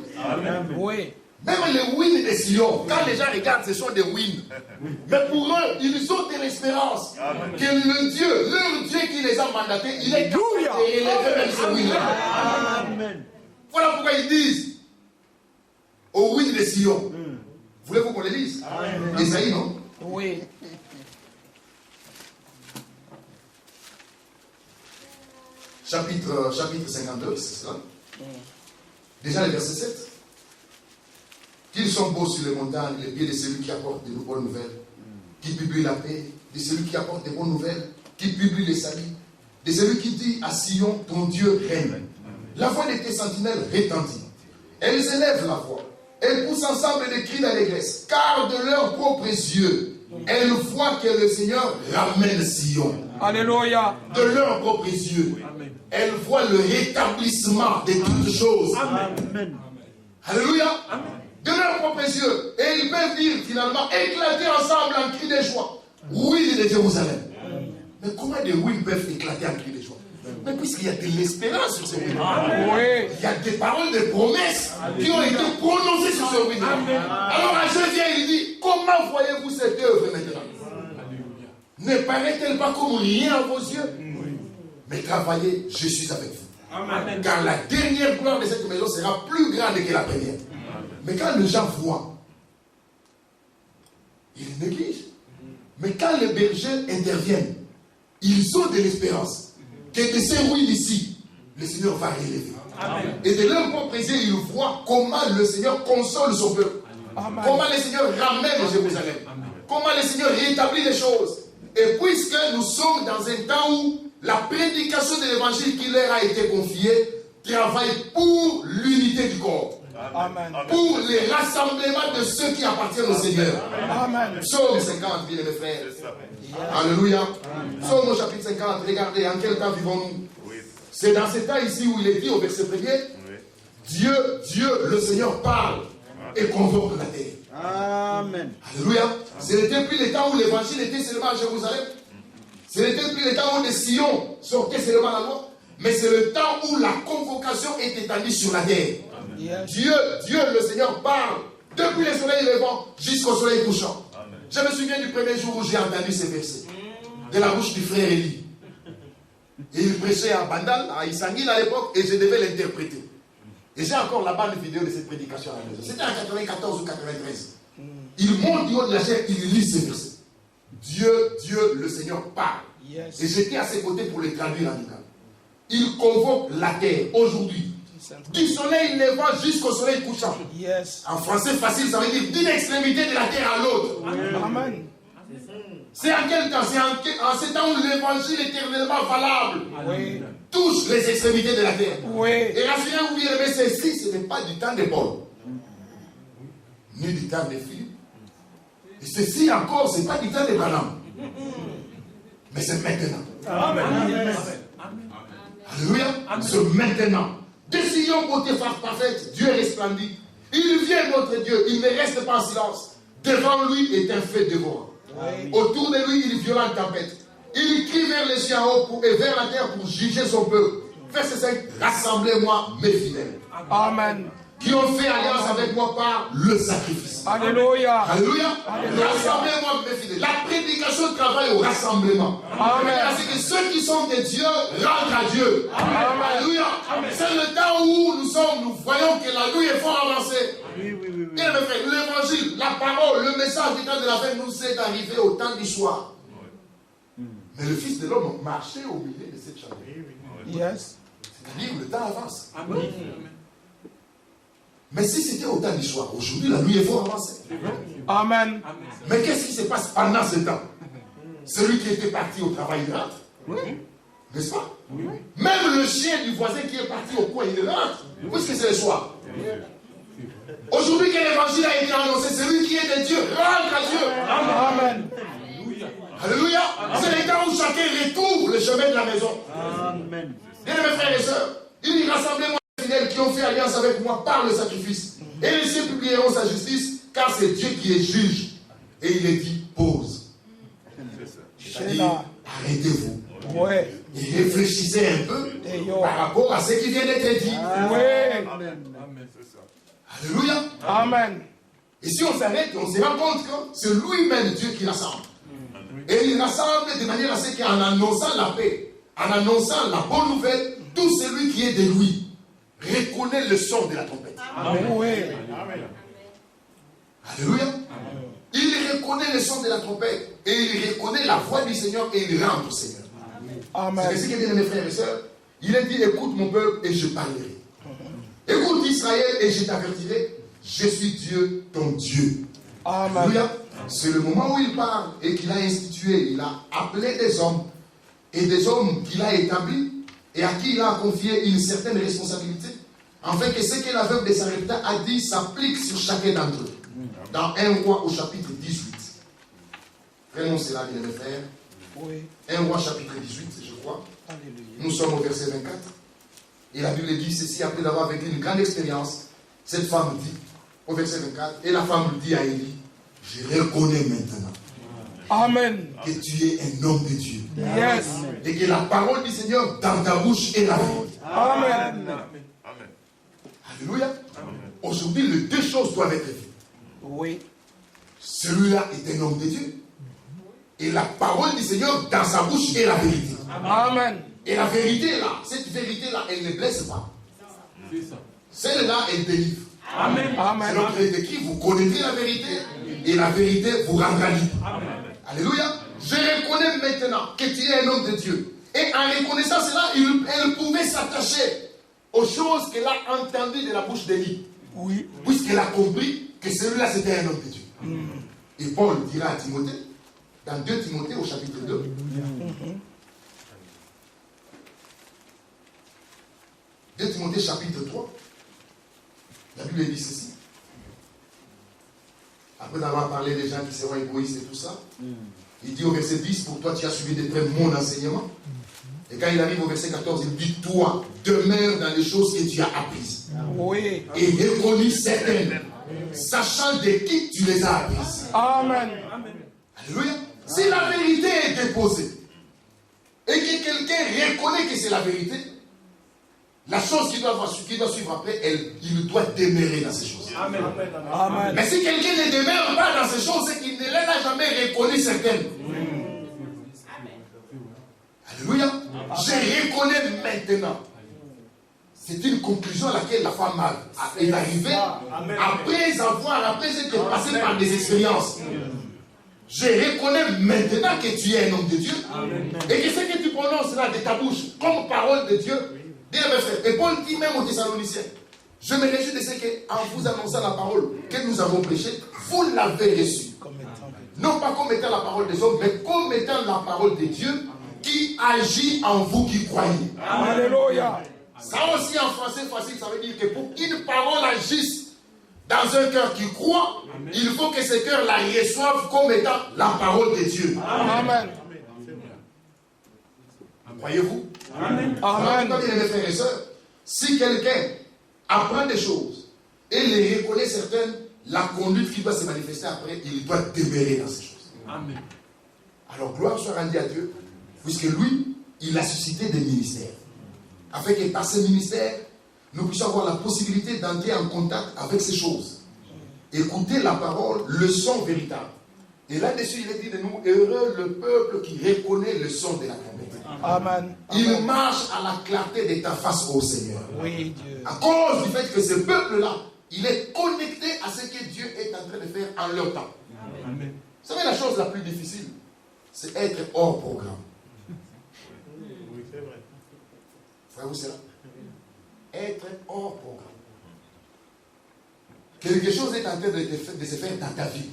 Oui. Même les wins des Sion, quand les gens regardent, ce sont des wins. Mais pour eux, ils ont de l'espérance que le Dieu, leur Dieu qui les a mandatés, il est capable de élever même ces wins-là. Amen. Voilà pourquoi ils disent au win des Sion. Voulez-vous qu'on les lise? Isaïe, non? Oui. Chapitre 52, c'est cela. Déjà le verset 7. Qu'ils sont beaux sur les montagnes, les pieds de celui qui apporte de bonnes nouvelles, qui publie la paix, de celui qui apporte des bonnes nouvelles, qui publie les saluts, de celui qui dit à Sion, ton Dieu règne. La voix de tes sentinelles retentit. Elles élèvent la voix. Elles poussent ensemble des cris d'allégresse, car de leurs propres yeux, elles voient que le Seigneur ramène Sion. Alléluia. De leurs propres yeux, elles voient le rétablissement de toutes choses. Amen. Alléluia. De leurs propres yeux. Et ils peuvent dire finalement, éclater ensemble en cri de joie. Oui, de Jérusalem. Mais comment des oui peuvent éclater en cri de joie? Mais puisqu'il y a de l'espérance sur ce oui. Il y a des paroles de promesses qui ont été prononcées sur ce oui. Alors Ageu vient et il dit, comment voyez-vous cette œuvre maintenant? Ne paraît-elle pas comme rien à vos yeux? Mais travaillez, je suis avec vous. Amen. Car la dernière gloire de cette maison sera plus grande que la première. Mais quand les gens voient, ils négligent. Mais quand les bergers interviennent, ils ont de l'espérance que de ces ruines ici, le Seigneur va relever. Amen. Et de leur propre yeux, ils voient comment le Seigneur console son peuple. Amen. Comment le Seigneur ramène Jérusalem. Amen. Comment le Seigneur rétablit les choses. Et puisque nous sommes dans un temps où la prédication de l'évangile qui leur a été confiée travaille pour l'unité du corps. Amen. Pour les rassemblements de ceux qui appartiennent au Seigneur. Amen. Psaume 50, bien mes frères. Alléluia. Psaume au chapitre 50, regardez en quel temps vivons-nous. C'est dans ce temps ici où il est dit au verset 1er, Dieu, le Seigneur parle et convoque la terre. Amen. Alléluia. Ce n'était plus le temps où l'évangile était seulement à Jérusalem. Ce n'était plus le temps où les Sion sortaient seulement la loi. Mais c'est le temps où la convocation est étendue sur la terre. Yes. Dieu, le Seigneur parle depuis le soleil levant jusqu'au soleil couchant. Amen. Je me souviens du premier jour où j'ai entendu ces versets de la bouche du frère Élie. Et il prêchait à Bandal, à Isangil à l'époque, et je devais l'interpréter. Et j'ai encore la bande vidéo de cette prédication à la maison. C'était en 94 ou 93. Il monte du haut de la chair, il lit ces versets. Dieu, le Seigneur parle. Yes. Et j'étais à ses côtés pour les traduire en Ghana. Il convoque la terre aujourd'hui. Du soleil levant jusqu'au soleil couchant. Yes. En français facile, ça veut dire d'une extrémité de la terre à l'autre. Amen. C'est en quel temps? C'est en ce temps où l'évangile est éternellement valable. Oui. Touche les extrémités de la terre. Oui. Et rassurez-vous bien, mais ceci, ce n'est pas du temps de Paul. Ni du temps de Philippe. Et ceci encore, ce n'est pas du temps de Balaam. Mais c'est maintenant. Amen. Amen. Alléluia. C'est maintenant. Décision beauté parfaite, Dieu resplendit. Il vient notre Dieu, il ne reste pas en silence. Devant lui est un feu dévorant. Oui. Autour de lui, il violente tempête. Il crie vers les cieux en haut et vers la terre pour juger son peuple. Verset 5, rassemblez-moi mes fidèles. Amen. Qui ont fait alliance avec moi par le sacrifice. Alléluia. Alléluia. Rassemblez-moi mes fidèles. La prédication travaille au rassemblement. Amen. C'est que ceux qui sont de Dieu rentrent à Dieu. Amen. Alléluia. C'est le temps où nous voyons que la nuit est fort avancée. Oui. Bien mes frères, l'évangile, la parole, le message du temps de la fin nous est arrivé au temps du soir. Mais le Fils de l'homme marchait au milieu de cette chambre. Yes. C'est-à-dire le temps avance. Amen. Mais si c'était au temps du soir, aujourd'hui la nuit est fort avancée. Amen. Mais qu'est-ce qui se passe pendant ce temps? Celui qui était parti au travail, il rentre. Oui. N'est-ce pas? Oui. Même le chien du voisin qui est parti au coin, il rentre. Puisque c'est le soir. Aujourd'hui que l'évangile a été annoncé, celui qui est de Dieu rentre à Dieu. Amen. Alléluia. C'est le temps où chacun retrouve le chemin de la maison. Amen. Bien mes frères et sœurs, il dit rassemblez-moi les fidèles qui ont fait alliance avec moi par le sacrifice. Et les cieux publieront sa justice, car c'est Dieu qui est juge. Et il est dit pause. C'est-à-dire, arrêtez-vous. Ouais. Et réfléchissez un peu par rapport à ce qui vient d'être dit. Amen. Alléluia. Amen. Et si on s'arrête, on se rend compte que c'est lui-même Dieu qui rassemble. Et il rassemble de manière à ce qu'en annonçant la paix, en annonçant la bonne nouvelle, tout celui qui est de lui reconnaît le son de la trompette. Amen. Oui. Alléluia. Il reconnaît le son de la trompette et il reconnaît la voix du Seigneur et il rend au Seigneur. Amen. C'est ce qu'il dit, mes frères et sœurs. Il a dit, écoute mon peuple et je parlerai. Écoute Israël et je t'avertirai. Je suis Dieu, ton Dieu. Amen. Alléluia. C'est le moment où il parle et qu'il a institué, il a appelé des hommes et des hommes qu'il a établis et à qui il a confié une certaine responsabilité, afin que ce que la veuve de Sarepta a dit s'applique sur chacun d'entre eux. Dans 1 Roi au chapitre 18. Prenons cela, bien mes frères. Oui. 1 Roi chapitre 18, je crois. Alléluia. Nous sommes au verset 24. Et la Bible dit ceci, après d'avoir vécu une grande expérience, cette femme dit, au verset 24, et la femme dit à Élie, je reconnais maintenant Amen. que tu es un homme de Dieu. Yes. Et que la parole du Seigneur dans ta bouche est la vérité. Amen. Alléluia. Aujourd'hui, les deux choses doivent être vues. Oui. Celui-là est un homme de Dieu. Et la parole du Seigneur dans sa bouche est la vérité. Amen. Et la vérité là, cette vérité là, elle ne blesse pas. C'est ça. Celle-là, elle délivre. Amen. Amen. C'est donc il est écrit, vous connaîtrez la vérité et la vérité vous rendra libre. Amen. Alléluia. Je reconnais maintenant que tu es un homme de Dieu. Et en reconnaissant cela, elle pouvait s'attacher aux choses qu'elle a entendues de la bouche d'Élie. Oui. Puisqu'elle a compris que celui-là c'était un homme de Dieu. Et Paul dira à Timothée, dans 2 Timothée au chapitre 2, 2 Timothée chapitre 3, la Bible dit ceci. Après avoir parlé des gens qui seront égoïstes et tout ça, il dit au verset 10, pour toi tu as suivi de près mon enseignement. Et quand il arrive au verset 14, il dit, toi, demeure dans les choses que tu as apprises. Oui. Et reconnus certaines, sachant de qui tu les as apprises. Amen. Alléluia. Si la vérité est déposée, et que quelqu'un reconnaît que c'est la vérité, la chose qui doit suivre après, il doit demeurer dans ces choses. Amen. Amen. Mais si quelqu'un ne demeure pas dans ces choses, c'est qu'il ne les a jamais reconnues certaines. Alléluia. Je reconnais maintenant. C'est une conclusion à laquelle la femme est arrivée après être passée par des expériences. Je reconnais maintenant que tu es un homme de Dieu. Et que ce que tu prononces là de ta bouche comme parole de Dieu, dis à mes frères. Et Paul dit même aux Thessaloniciens, je me réjouis de ce qu'en vous annonçant la parole que nous avons prêchée, vous l'avez reçue. Non pas comme étant la parole des hommes, mais comme étant la parole de Dieu qui agit en vous qui croyez. Alléluia. Ça aussi en français facile, ça veut dire que pour qu'une parole agisse dans un cœur qui croit, il faut que ce cœur la reçoive comme étant la parole de Dieu. Amen. Croyez-vous? Amen. Amen. Comme mes frères et sœurs, si quelqu'un apprend des choses et les reconnaît certaines, la conduite qui doit se manifester après, il doit demeurer dans ces choses. Amen. Alors gloire soit rendue à Dieu, puisque lui, il a suscité des ministères. Afin que par ces ministères, nous puissions avoir la possibilité d'entrer en contact avec ces choses. Écouter la parole, le son véritable. Et là-dessus, il est dit de nous, heureux le peuple qui reconnaît le son de la trompette. Amen. Il marche à la clarté de ta face au Seigneur. Oui, Dieu. À cause du fait que ce peuple-là, il est connecté à ce que Dieu est en train de faire en leur temps. Amen. Vous savez, la chose la plus difficile, c'est être hors programme. Oui, c'est vrai. Voyez-vous cela? Être hors programme. Quelque chose est en train de se faire dans ta vie.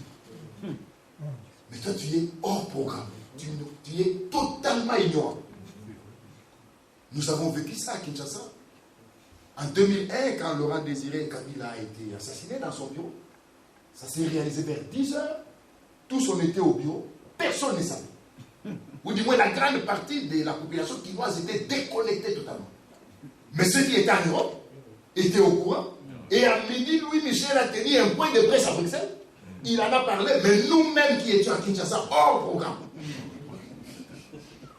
Mais toi, tu es hors programme. Tu es totalement ignorant. Nous avons vécu ça à Kinshasa. En 2001, quand Laurent Désiré Kabila a été assassiné dans son bureau, ça s'est réalisé vers 10 heures. Tous on était au bureau. Personne ne savait. Ou du moins, la grande partie de la population quinoise était déconnectée totalement. Mais ceux qui étaient en Europe étaient au courant. Et à midi, Louis Michel a tenu un point de presse à Bruxelles. Il en a parlé, mais nous-mêmes qui étions à Kinshasa, hors programme.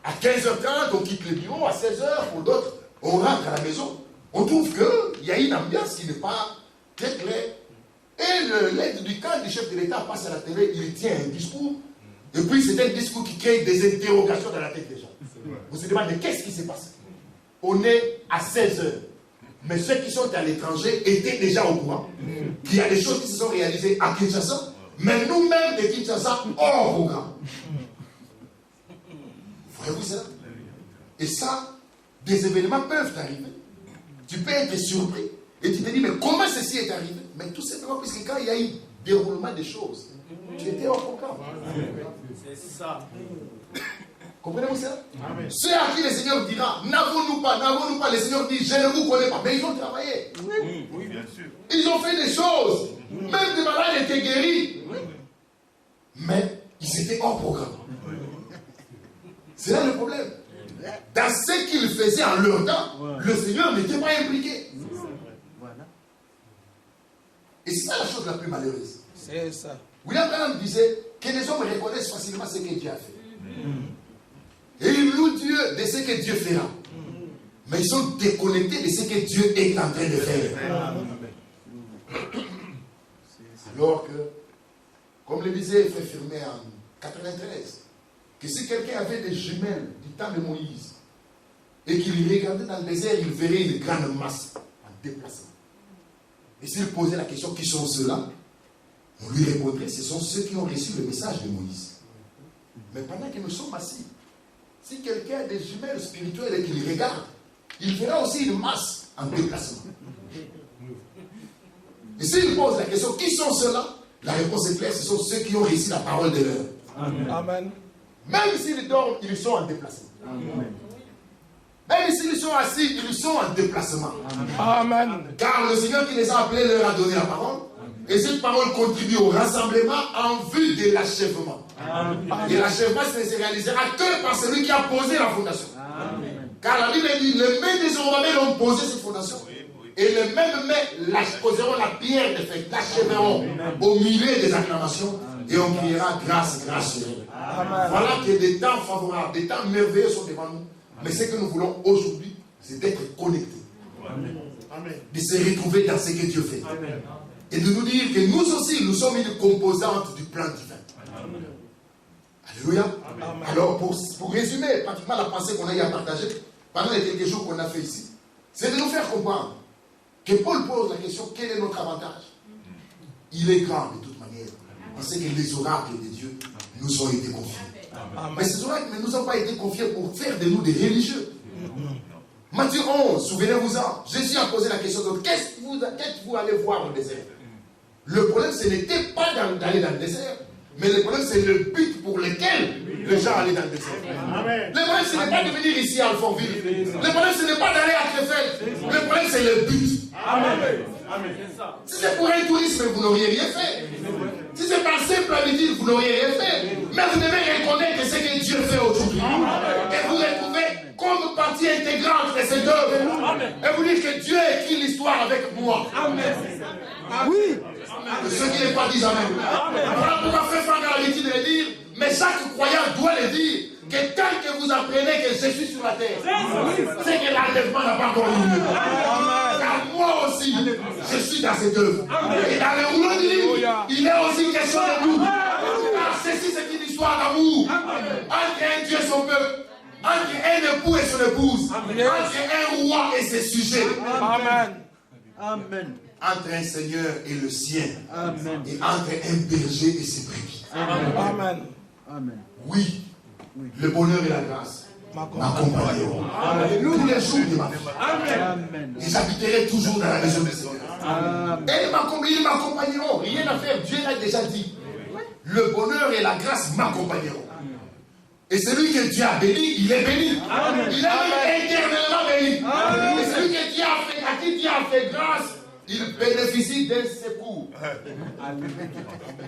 À 15h30, on quitte le bureau. À 16h, pour d'autres, on rentre à la maison. On trouve qu'il y a une ambiance qui n'est pas très claire l'aide du camp du chef de l'État passe à la télé, il tient un discours, et puis c'est un discours qui crée des interrogations dans la tête des gens. Vous se demandez qu'est-ce qui se passe. On est à 16h. Mais ceux qui sont à l'étranger étaient déjà au courant qu'il y a des choses qui se sont réalisées à Kinshasa, mais nous-mêmes de Kinshasa, hors programme. Voyez-vous ça? Et ça, des événements peuvent arriver. Tu peux être surpris. Et tu te dis, mais comment ceci est arrivé? Mais tout simplement, puisque quand il y a eu déroulement des choses, tu étais hors programme. C'est ça. Comprenez-vous ça? Amen. Ceux à qui le Seigneur dira, n'avons-nous pas, le Seigneur dit, je ne vous connais pas. Mais ils ont travaillé. Oui, bien sûr. Ils ont fait des choses. Même des malades étaient guéris. Mais ils étaient hors programme. C'est là le problème. Dans ce qu'ils faisaient en leur temps, le Seigneur n'était pas impliqué. Et c'est ça la chose la plus malheureuse. C'est ça. William Branham disait que les hommes reconnaissent facilement ce que Dieu a fait. Et ils louent Dieu de ce que Dieu fera. Mais ils sont déconnectés de ce que Dieu est en train de faire. Alors que, comme le disait Frère Firmé en 93, que si quelqu'un avait des jumelles du temps de Moïse et qu'il regardait dans le désert, il verrait une grande masse en déplacement. Et s'il posait la question, qui sont ceux-là? On lui répondrait, ce sont ceux qui ont reçu le message de Moïse. Mais pendant que nous sommes assis, si quelqu'un a des jumelles spirituelles et qu'il regarde, il verra aussi une masse en déplacement. Et s'il pose la question, qui sont ceux-là? La réponse est claire, ce sont ceux qui ont reçu la parole de l'heure. Amen. Même s'ils dorment, ils sont en déplacement. Amen. Même s'ils sont assis, ils sont en déplacement. Amen. Car le Seigneur qui les a appelés leur a donné la parole. Et cette parole contribue au rassemblement en vue de l'achèvement. Et l'achèvement ne se réalisera que par celui qui a posé la fondation. Amen. Car la Bible dit, les mains des Zorobabel ont posé cette fondation. Et les mêmes mains poseront la pierre de fête, l'achèveront au milieu des acclamations. Et on criera grâce, grâce. Voilà que des temps favorables, des temps merveilleux sont devant nous. Mais ce que nous voulons aujourd'hui, c'est d'être connectés. De se retrouver dans ce que Dieu fait. Amen. Et de nous dire que nous aussi, nous sommes une composante du plan divin. Amen. Alléluia. Amen. Alors, pour résumer pratiquement la pensée qu'on a eu à partager pendant les quelques jours qu'on a fait ici, c'est de nous faire comprendre que Paul pose la question, quel est notre avantage? Il est grand de toute manière. On sait que les oracles de Dieu nous ont été confiés. Amen. Mais ces oracles ne nous ont pas été confiés pour faire de nous des religieux. Matthieu 11, souvenez-vous-en, Jésus a posé la question, qu'est-ce que vous allez voir au désert? Le problème, ce n'était pas d'aller dans le désert, mais le problème, c'est le but pour lequel les gens allaient dans le désert. Amen. Le problème, ce n'est pas de venir ici à Alfortville. Le problème, ce n'est pas d'aller à Krefeld. Le problème, c'est le but. Amen. Amen. Si c'est pour un tourisme, vous n'auriez rien fait. Si c'est par simple habitude, vous n'auriez rien fait. Mais vous devez reconnaître ce que Dieu fait aujourd'hui. Et vous retrouvez comme partie intégrante de cette œuvre. Et vous dites que Dieu a écrit l'histoire avec moi. Amen. Oui. Ceux qui ne pas disent Amen. Voilà pourquoi Frère Franck a l'habitude de le dire, mais chaque croyant doit le dire, que tant que vous apprenez que je suis sur la terre, c'est que l'enlèvement n'a pas encore eu lieu. Car moi aussi, je suis dans cette œuvre. Et dans le rouleau du livre, il est aussi question de nous. Car ceci, c'est une histoire d'amour entre un Dieu et son peuple, entre un époux et son épouse, entre un roi et ses sujets. Amen. Amen. Entre un Seigneur et le sien. Amen. Et entre un berger et ses brebis. Amen. Amen. Amen. Oui, le bonheur et la grâce m'accompagneront tous les jours de ma vie. Amen. Et j'habiterai toujours dans la maison du Seigneur. Amen. Et ils m'accompagneront. Rien à faire. Dieu l'a déjà dit. Le bonheur et la grâce m'accompagneront. Et celui que Dieu a béni, il est béni. Amen. Il est éternellement béni. Amen. Et celui que Dieu a fait, à qui Dieu a fait grâce, il bénéficie d'un secours.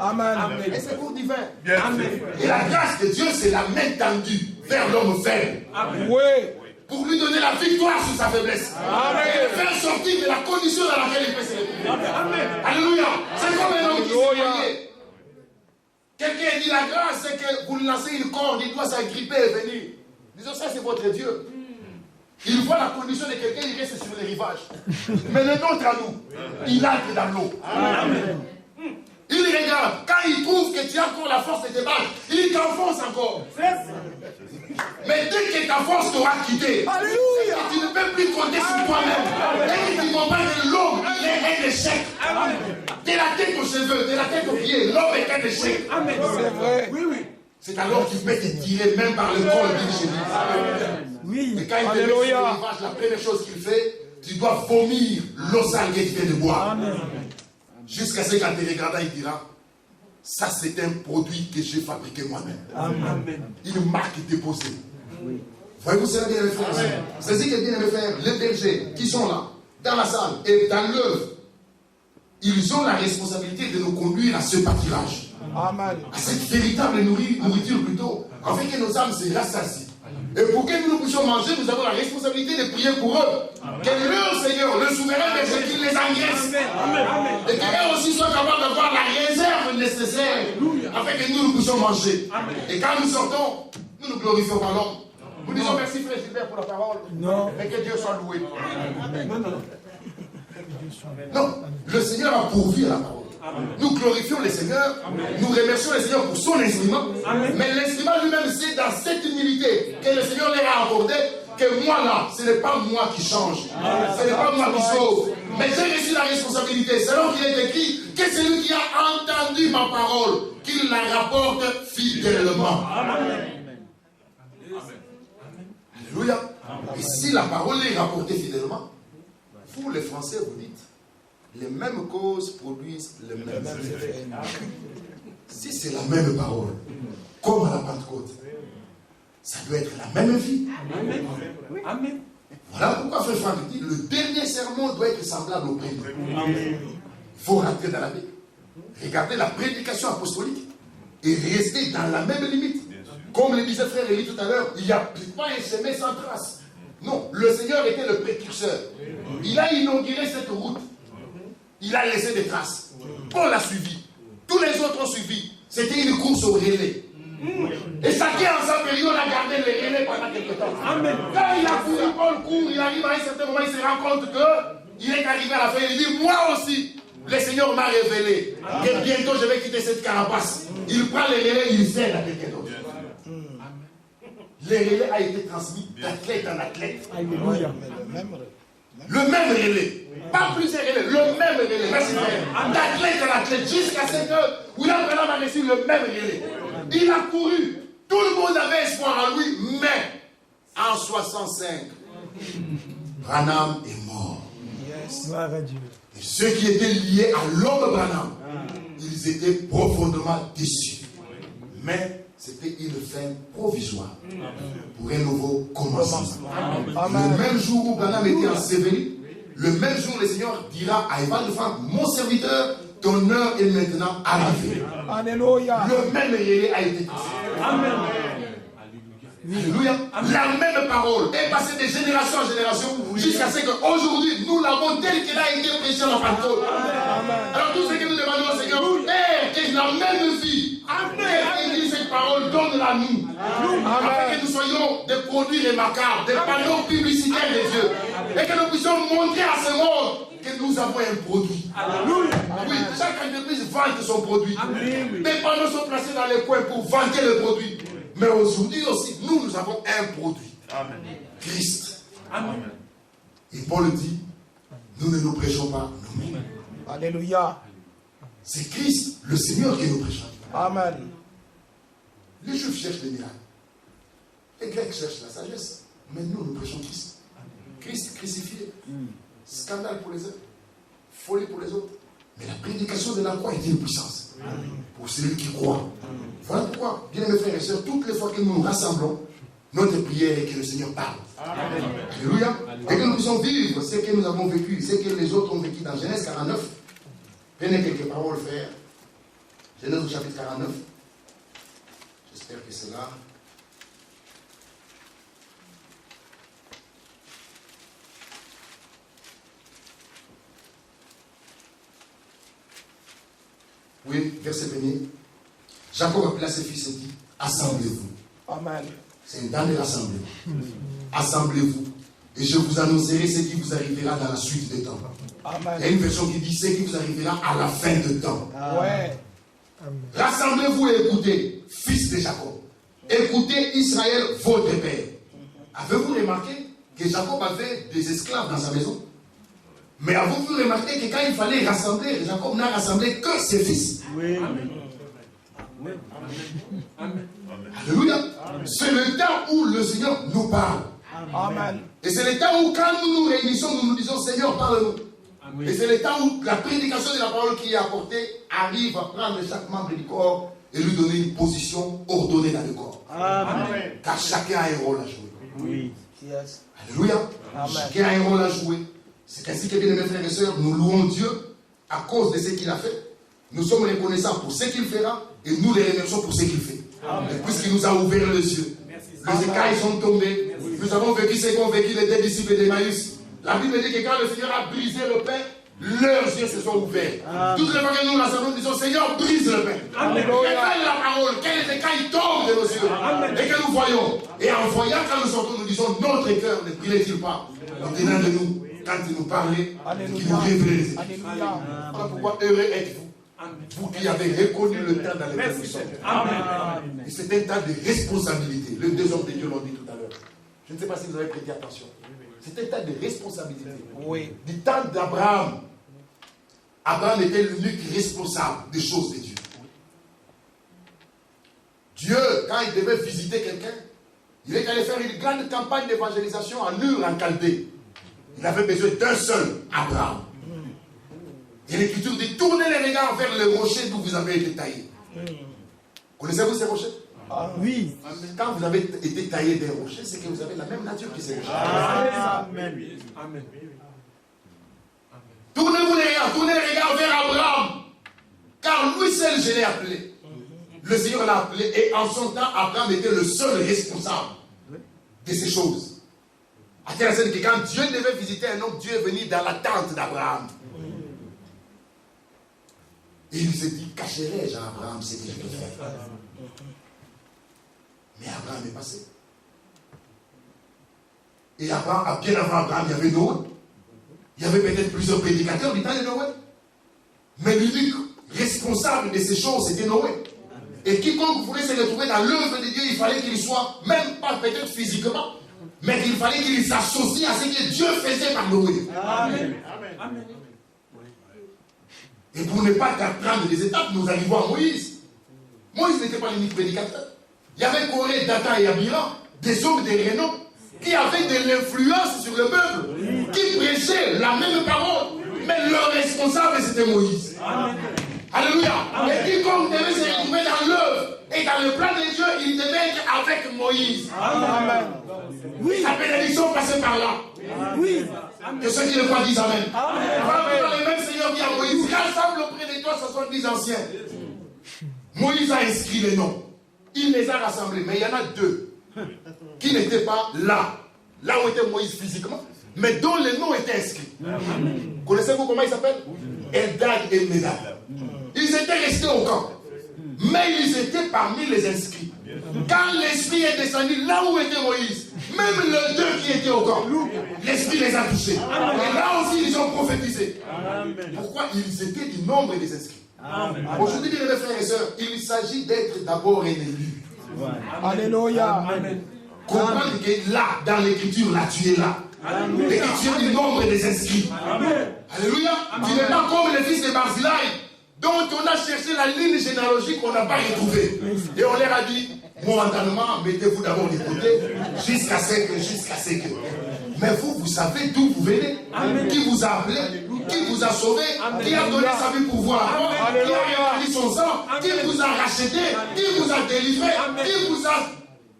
Amen. Un secours divin. Amen. Et la grâce de Dieu, c'est la main tendue vers l'homme faible. Oui. Pour lui donner la victoire sur sa faiblesse. Amen. Et le faire sortir de la condition dans laquelle il peut se retrouver. Amen. Alléluia. C'est comme un homme qui s'est marié. Quelqu'un dit la grâce, c'est que vous lancez une corde, il doit s'agripper et venir. Disons, ça c'est votre Dieu. Il voit la condition de quelqu'un, il reste sur les rivages. Mais le nôtre à nous, il entre dans l'eau. Amen. regarde, quand il trouve que tu as encore la force de te battre, il t'enfonce encore. Mais dès que ta force t'aura quitté, Alléluia. tu ne peux plus compter sur toi-même. Et tu comprends que l'homme, il est un échec. De la tête aux cheveux, de la tête aux pieds, l'homme est un échec. C'est vrai. Oui, oui. C'est alors qu'il peut te tirer même par le col d'une chemise. Oui. Et quand il te met sur le Alléluia. rivage, la première chose qu'il fait, tu dois vomir l'eau sale que tu viens de boire. Amen. Jusqu'à ce qu'en te regardant, il dira, ça c'est un produit que j'ai fabriqué moi-même. Amen. Une marque déposée. Voyez-vous cela, bien aimé frère? C'est ce que bien aimé frère, les bergers qui sont là, dans la salle et dans l'œuvre, ils ont la responsabilité de nous conduire à ce pâturage, Amen. à cette véritable nourriture plutôt, afin que nos âmes se rassasient. Et pour que nous puissions manger, nous avons la responsabilité de prier pour eux. Que leur Seigneur, le souverain berger, qu'il les engraisse. Et qu'eux aussi soient capables d'avoir la réserve nécessaire afin que nous puissions manger. Et quand nous sortons, nous nous glorifions par l'homme. Nous disons merci frère Gilbert pour la parole. Non. Mais que Dieu soit loué. Non, le Seigneur a pourvu à la parole. Nous glorifions le Seigneur, nous remercions le Seigneur pour son instrument, mais l'instrument lui-même, c'est dans cette humilité que le Seigneur leur a accordé, que moi là, ce n'est pas moi qui change, ce n'est pas moi qui sauve, mais j'ai reçu la responsabilité, selon qu'il est écrit, que celui qui a entendu ma parole, qu'il la rapporte fidèlement. Alléluia. Et si la parole est rapportée fidèlement, vous les Français, vous dites, les mêmes causes produisent les mêmes effets. Si c'est la même parole, comme à la Pentecôte, ça doit être la même vie. Amen. Voilà pourquoi Frère Franck dit, le dernier sermon doit être semblable au premier. Il faut rentrer dans la Bible, regarder la prédication apostolique et rester dans la même limite. Comme le disait Frère Élie tout à l'heure, il n'y a pas un chemin sans trace. Non, le Seigneur était le précurseur. Il a inauguré cette route. Il a laissé des traces. Paul l'a suivi. Tous les autres ont suivi. C'était une course au relais. Et chacun en sa période a gardé les relais pendant quelques temps. Amen. Quand il a couru, Paul court, il arrive à un certain moment, il se rend compte qu'il est arrivé à la fin. Il dit, moi aussi, le Seigneur m'a révélé que bientôt je vais quitter cette carapace. Il prend les relais, il cède à quelqu'un d'autre. Le relais a été transmis d'athlète en athlète. Alléluia. Le même relais. Pas plusieurs relais, le même relais. Merci frère. D'athlète en athlète. Jusqu'à ce que William Branham a reçu le même relais. Il a couru. Tout le monde avait espoir en lui. Mais en 65, Branham est mort. Gloire à Dieu. Et ceux qui étaient liés à l'homme Branham, ils étaient profondément déçus. Mais c'était une fin provisoire pour un nouveau commencement. Le même jour où Branham était enseveli, le même jour le Seigneur dira à Evan de Franck, mon serviteur, ton heure est maintenant arrivée. Alléluia. Le même relais a été transmis. Amen. Alléluia. La même parole est passée de génération en génération jusqu'à ce qu'aujourd'hui nous l'avons telle qu'elle a été prêchée à la Pentecôte. Alors tout ce que nous demandons au Seigneur, Père, que la même vie, Père, dit cette parole, donne-la nous. Afin que nous soyons des produits remarquables, des panneaux publicitaires de Dieu. Et que nous puissions montrer à ce monde que nous avons un produit. Oui, chaque entreprise vend son produit. Les panneaux sont placés dans les coins pour vanter le produit. Mais aujourd'hui aussi, nous avons un produit. Amen. Christ. Amen. Et Paul dit, nous ne nous prêchons pas nous-mêmes. Alléluia. C'est Christ, le Seigneur, que nous prêchons. Amen. Les Juifs cherchent les miracles. Les Grecs cherchent la sagesse. Mais nous, nous prêchons Christ. Christ crucifié. Scandale pour les uns. Folie pour les autres. Mais la prédication de la croix est une puissance. Pour celui qui croit. Voilà pourquoi, bien aimés frères et sœurs, toutes les fois que nous nous rassemblons, notre prière est que le Seigneur parle. Amen. Alléluia. Et que nous puissions vivre ce que nous avons vécu, ce que les autres ont vécu dans Genèse 49. Prenez quelques paroles, frères. Genèse au chapitre 49. J'espère que c'est là. Oui, verset 1er. Jacob appela ses fils et dit, assemblez-vous. Amen. C'est une dame de l'assemblée. Assemblez-vous. Et je vous annoncerai ce qui vous arrivera dans la suite des temps. Amen. Il y a une version qui dit ce qui vous arrivera à la fin de temps. Ouais. Rassemblez-vous et écoutez, fils de Jacob. Écoutez Israël, votre père. Avez-vous remarqué que Jacob avait des esclaves dans sa maison? Mais avez-vous remarqué que quand il fallait rassembler, Jacob n'a rassemblé que ses fils? Oui. Amen. Alléluia. C'est le temps où le Seigneur nous parle. Amen. Et c'est le temps où quand nous nous réunissons, nous nous disons Seigneur, parle-nous. Et c'est le temps où la prédication de la parole qui est apportée arrive à prendre chaque membre du corps et lui donner une position ordonnée dans le corps. Amen. Car chacun a un rôle à jouer. Oui. Yes. Alléluia. Amen. Chacun a un rôle à jouer. C'est ainsi que, bien mes frères et sœurs, nous louons Dieu à cause de ce qu'il a fait. Nous sommes reconnaissants pour ce qu'il fera et nous les remercions pour ce qu'il fait. Et puisqu'il nous a ouvert les yeux, les écailles sont tombées. Nous avons vécu ce qu'ont vécu les deux disciples d'Emmaüs. La Bible dit que quand le Seigneur a brisé le pain, leurs yeux se sont ouverts. Toutes les fois que nous rassemblons, nous disons Seigneur, brise le pain. Révèle la parole, que les écailles tombent de nos yeux et que nous voyons. Et en voyant, quand nous sortons, nous disons notre cœur ne brûlait-il pas en tenant de nous quand il nous parlait, qu'il nous révélait les écritures. Voilà pourquoi heureux êtes-vous. Vous qui avez reconnu le temps dans lequel nous sommes. Et c'est un temps de responsabilité. Les deux hommes de Dieu l'ont dit tout à l'heure. Je ne sais pas si vous avez prêté attention. C'est un temps de responsabilité. Oui. Du temps d'Abraham. Abraham était l'unique responsable des choses de Dieu. Dieu, quand il devait visiter quelqu'un, il est allé faire une grande campagne d'évangélisation en Ur, en Chaldée. Il avait besoin d'un seul, Abraham. Et l'Écriture dit, tournez les regards vers le rocher d'où vous avez été taillé. Connaissez-vous ces rochers? Oui. Quand vous avez été taillé des rochers, c'est que vous avez la même nature que ces rochers. Amen. Amen. Tournez-vous les regards, tournez les regards vers Abraham. Car lui seul, je l'ai appelé. Le Seigneur l'a appelé et en son temps, Abraham était le seul responsable de ces choses. À tel point que quand Dieu devait visiter un homme, Dieu est venu dans la tente d'Abraham. Et il s'est dit, cacherai-je à Abraham ce que je vais faire? Mais Abraham est passé. Et Abraham, bien avant Abraham, il y avait Noé. Il y avait peut-être plusieurs prédicateurs du temps de Noé. Mais l'unique responsable de ces choses, c'était Noé. Et quiconque voulait se retrouver dans l'œuvre de Dieu, il fallait qu'il soit, même pas peut-être physiquement, mais qu'il fallait qu'il s'associe à ce que Dieu faisait par Noé. Amen. Amen. Et pour ne pas prendre des étapes, nous arrivons à Moïse. Moïse n'était pas l'unique prédicateur. Il y avait Corée, Dathan et Abiram, des hommes de renom, qui avaient de l'influence sur le peuple, qui prêchaient la même parole, mais leur responsable c'était Moïse. Amen. Alléluia. Et quiconque devait se retrouver dans l'œuvre et dans le plan de Dieu, il devait être avec Moïse. Amen. Oui. La bénédiction passait par là. Oui. Que ceux qui le croient disent Amen. Voilà le même Seigneur dit à Moïse, rassemble auprès de toi 70 anciens. Moïse a inscrit les noms. Il les a rassemblés. Mais il y en a deux qui n'étaient pas là où était Moïse physiquement, mais dont les noms étaient inscrits. Connaissez-vous comment ils s'appellent? Eldad et Médad. Ils étaient restés au camp, mais ils étaient parmi les inscrits. Quand l'esprit est descendu là où était Moïse, même les deux qui étaient au camp, l'esprit les a touchés. Et là aussi, ils ont prophétisé. Pourquoi? Ils étaient du nombre des inscrits. Aujourd'hui, mes frères et sœurs, il s'agit d'être d'abord un élu. Alléluia. Comprendre que là, dans l'écriture, là, tu es là. Et que tu es du nombre des inscrits. Alléluia. Tu n'es pas comme les fils de Barzilai, dont on a cherché la ligne généalogique qu'on n'a pas retrouvée. Et on leur a dit, momentanément, mettez-vous d'abord de côté, jusqu'à ce que. Mais vous savez d'où vous venez. Qui vous a appelé, qui vous a sauvé, qui a donné sa vie pour vous avoir, qui a répandu son sang, qui vous a racheté, qui vous a délivré, qui vous a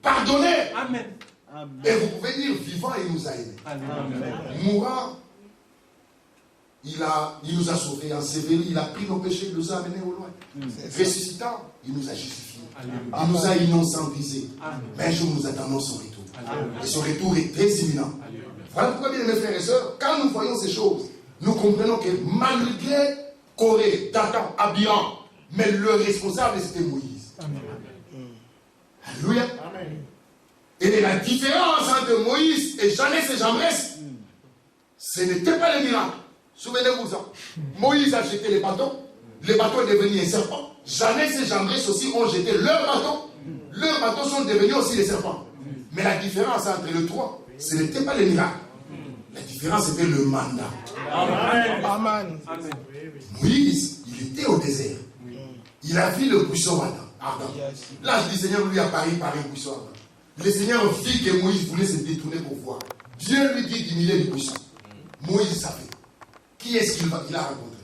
pardonné. Amen. Et vous pouvez dire, vivant, il nous a aidés. Mourant, il nous a sauvés. Enseveli, il a pris nos péchés, il nous a amenés au loin. Ressuscitant, il nous a justifiés. Il nous a innocentisés. Mais un jour, nous attendons son retour. Et son retour est très imminent. Voilà pourquoi, bien mes frères et sœurs, quand nous voyons ces choses, nous comprenons que malgré Corée, Dathan, Abiram, mais le responsable c'était Moïse. Alléluia. Et la différence entre Moïse et Janès et Jambres, ce n'était pas le miracle. Souvenez-vous ça. Moïse a jeté les bâtons, le bateau est devenu un serpent. Jeannette et Jambres aussi ont jeté leurs bateaux. Leurs bateaux sont devenus aussi des serpents. Mais la différence entre les trois, ce n'était pas le miracle. La différence, c'était le mandat. Amen. Moïse, il était au désert. Il a vu le buisson ardent. Là, je dis, Seigneur lui a parlé par un buisson ardent. Le Seigneur vit que Moïse voulait se détourner pour voir. Dieu lui dit diminuer le buisson. Moïse savait. Qui est-ce qu'il a rencontré?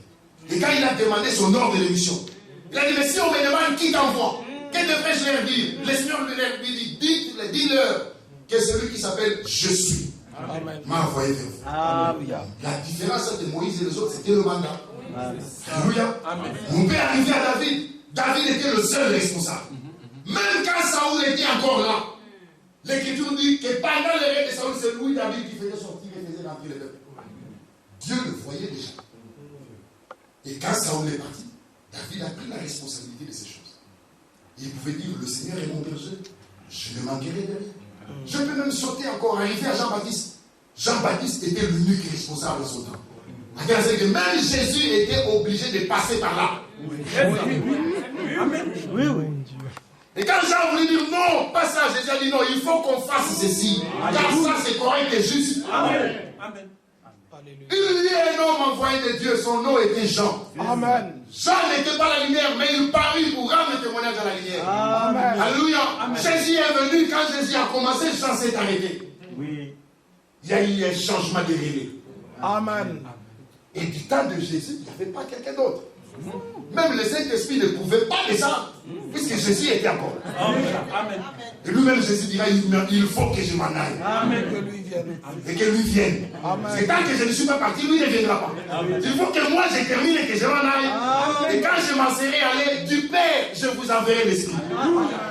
Et quand il a demandé son ordre de mission, il a dit, mais si on me demande qui t'envoie, que devrais-je leur dire? Le Seigneur lui dit, dis-leur que celui qui s'appelle Je suis m'a envoyé vers vous. La différence entre Moïse et les autres, c'était le mandat. Alléluia. On peut arriver à David. David était le seul responsable. Même quand Saoul était encore là, l'Écriture dit que pendant le règne de Saoul, c'est lui, David, qui faisait sortir et faisait rentrer les peuples. Dieu le voyait déjà. Et quand Saoul est parti, David a pris la responsabilité de ces choses. Il pouvait dire, le Seigneur est mon berger, je ne manquerai de rien. Je peux même sauter encore, arriver à Jean-Baptiste. Jean-Baptiste était l'unique responsable de son temps. C'est que même Jésus était obligé de passer par là. Et quand Jean voulait dire non, pas ça, Jésus a dit non, il faut qu'on fasse ceci. Car ça c'est correct et juste. Amen. Il est un homme envoyé de Dieu, son nom était Jean. Amen. Jean n'était pas la lumière, mais il parut pour rendre témoignage à la lumière. Amen. Alléluia. Jésus est venu, quand Jésus a commencé, Jean s'est arrêté. Oui. Il y a eu un changement de relais. Amen. Et du temps de Jésus, il n'y avait pas quelqu'un d'autre. Même le Saint-Esprit ne pouvait pas descendre, puisque Jésus était encore là. Amen. Et lui-même, Jésus dira, il faut que je m'en aille. Amen. Que lui vienne. Et que lui vienne. C'est tant que je ne suis pas parti, lui ne viendra pas. Amen. Il faut que moi, je termine et que je m'en aille. Amen. Et quand je m'en serai allé, du Père, je vous enverrai l'Esprit.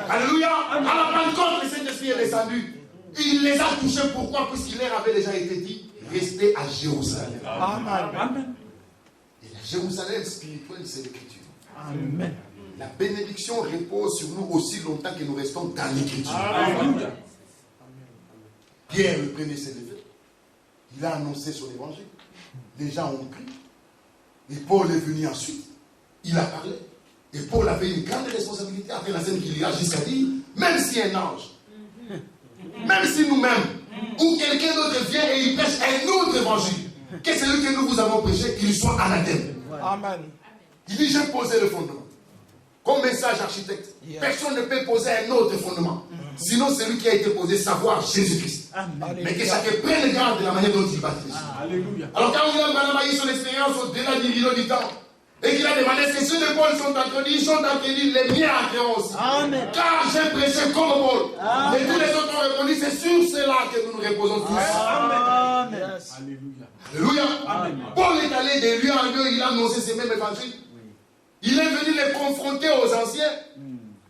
Alléluia. À la Pentecôte, le Saint-Esprit est descendu. Il les a touchés. Pourquoi? Puisqu'il leur avait déjà été dit, restez à Jérusalem. Amen. Et la Jérusalem spirituelle, c'est l'Écriture. Amen. La bénédiction repose sur nous aussi longtemps que nous restons dans l'Écriture. Pierre, le premier, s'est levé. Il a annoncé son évangile. Les gens ont cru. Et Paul est venu ensuite. Il a parlé. Et Paul avait une grande responsabilité après la scène qu'il ira jusqu'à dire, même si un ange, même si nous-mêmes, ou quelqu'un d'autre vient et il prêche un autre évangile, que celui que nous vous avons prêché, qu'il soit anathème. Amen. Il dit, j'ai posé le fondement. Comme message architecte, personne ne peut poser un autre fondement. Sinon, celui qui a été posé, savoir Jésus-Christ. Mais que chacun prenne garde de la manière dont il baptise. Alors, quand William Branham a eu son expérience au-delà du rideau du temps, et qu'il a demandé que ceux de Paul sont interdits, ils sont interdits, les miens entreront aussi. Amen. Car j'ai prêché comme Paul. Et tous les autres ont répondu, c'est sur cela que nous nous reposons tous. Amen. Yes. Alléluia. Alléluia. Paul est allé de lieu en lieu, il a annoncé ces mêmes évangiles. Il est venu les confronter aux anciens.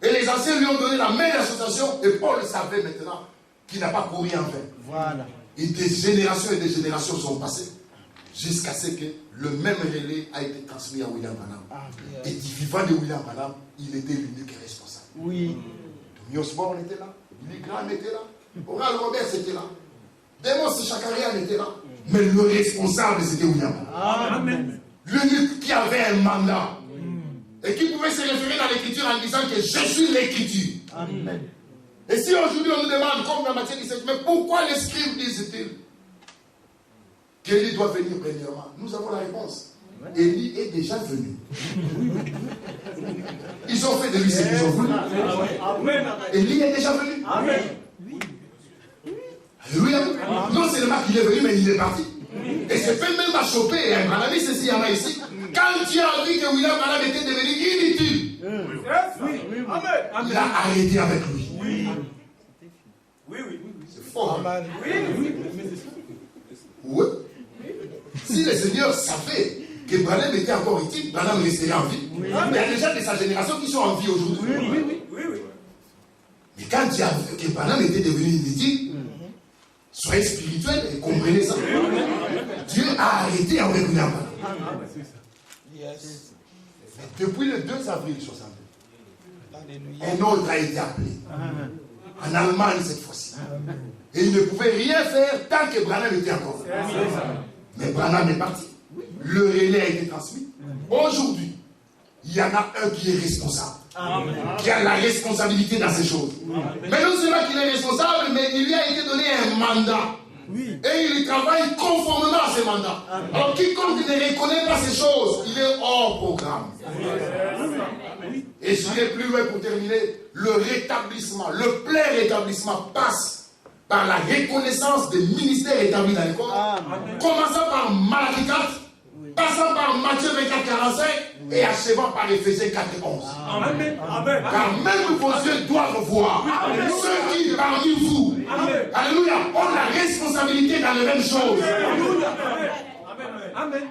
Et les anciens lui ont donné la même association. Et Paul savait maintenant qu'il n'a pas couru en vain. Voilà. Et des générations sont passées. Jusqu'à ce que le même relais a été transmis à William Branham. Et du vivant de William Branham, il était l'unique responsable. Oui. Tony Osborne était là. Billy Graham était là. Oral Roberts était là. Demos Chakarian était là. Mais le responsable, c'était William Branham. Amen. L'unique qui avait un mandat. Et qui pouvait se référer dans l'Écriture en disant que je suis l'Écriture. Amen. Et si aujourd'hui on nous demande, comme dans Matthieu 17, mais pourquoi les scribes disent-ils qu'Élie doit venir premièrement? Nous avons la réponse. Élie est déjà venu. Ils ont fait de lui ce qu'ils ont voulu. Élie est déjà venu. Amen. Alléluia. Non seulement qu'il est venu, mais il est parti. Et c'est peut même à choper. Un analyse, s'il y en a ici. Quand tu as vu que William Branham était devenu inutile, il a arrêté avec lui. Oui. C'est fort. Oui. Si le Seigneur savait que Branham était encore utile, Branham resterait en vie. Il y a des gens de sa génération qui sont en vie aujourd'hui. Oui. Mais quand tu as vu que Branham était devenu inutile, soyez spirituel et comprenez ça. Dieu a arrêté avec William Branham. Yes. Depuis le 2 avril 62, un autre a été appelé. En Allemagne cette fois-ci. Et il ne pouvait rien faire tant que Branham était encore là. Mais Branham est parti. Le relais a été transmis. Aujourd'hui, y en a un qui est responsable. Qui a la responsabilité dans ces choses. Mais non seulement qu'il est responsable, mais il lui a été donné un mandat. Et il travaille conformément à ce mandat. Alors quiconque ne reconnaît pas ces choses, il est hors programme. Et je dirais plus loin pour terminer, le rétablissement, le plein rétablissement passe par la reconnaissance des ministères établis dans l'école, commençant par Malachie 4, passant par Matthieu 24, 45 et achevant par Éphésiens 4 et 11. Car même vos yeux doivent voir ceux qui parmi vous, alléluia, ont la responsabilité dans les mêmes choses. Amen.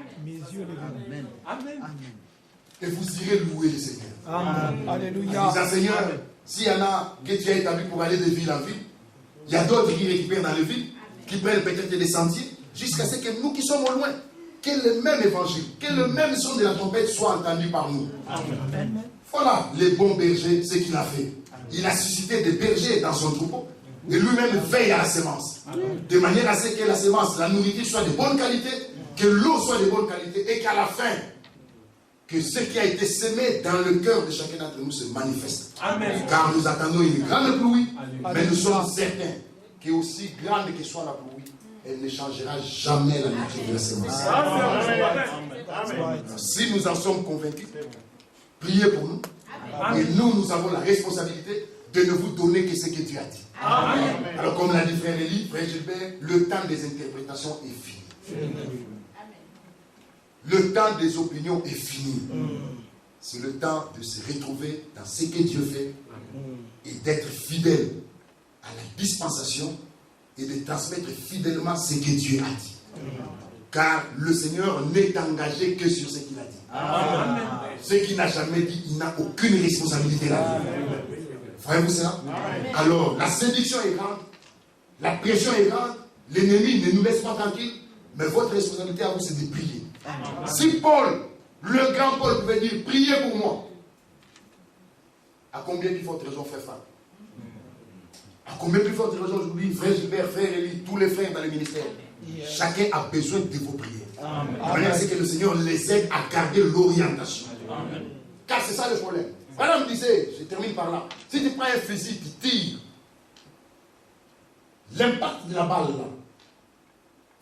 Et vous irez louer le Seigneur. Alléluia. Les Seigneur, s'il y en a que tu as établi pour aller de ville en ville, il y a d'autres qui récupèrent dans les villes, qui prennent peut-être des sentiers, jusqu'à ce que nous qui sommes au loin, que le même évangile, que le même son de la trompette soit entendu par nous. Amen. Voilà les bons bergers, ce qu'il a fait. Il a suscité des bergers dans son troupeau et lui-même veille à la semence. De manière à ce que la semence, la nourriture soit de bonne qualité, que l'eau soit de bonne qualité et qu'à la fin, que ce qui a été semé dans le cœur de chacun d'entre nous se manifeste. Amen. Car nous attendons une grande pluie, mais nous sommes certains que aussi grande que soit la pluie, elle ne changera jamais la nature de la semence. Si nous en sommes convaincus, priez pour nous. Et nous avons la responsabilité de ne vous donner que ce que Dieu a dit. Amen. Alors comme l'a dit frère Élie, frère Gilbert, le temps des interprétations est fini. Le temps des opinions est fini. C'est le temps de se retrouver dans ce que Dieu fait et d'être fidèle à la dispensation et de transmettre fidèlement ce que Dieu a dit. Car le Seigneur n'est engagé que sur ce qu'il a dit. Amen. Ce qu'il n'a jamais dit, il n'a aucune responsabilité là-dedans. Voyez-vous cela? Alors, la séduction est grande, la pression est grande, l'ennemi ne nous laisse pas tranquilles, mais votre responsabilité à vous, c'est de prier. Si Paul, le grand Paul, pouvait dire, priez pour moi, à combien plus forte raison, frère Franck? À combien plus forte raison, je vous dis, frère Gilbert, frère Élie, tous les frères dans le ministère, chacun a besoin de vos prières. C'est que le Seigneur les aide à garder l'orientation. Car c'est ça le problème. Voilà, me disait, je termine par là, si tu prends un fusil qui tire, l'impact de la balle là,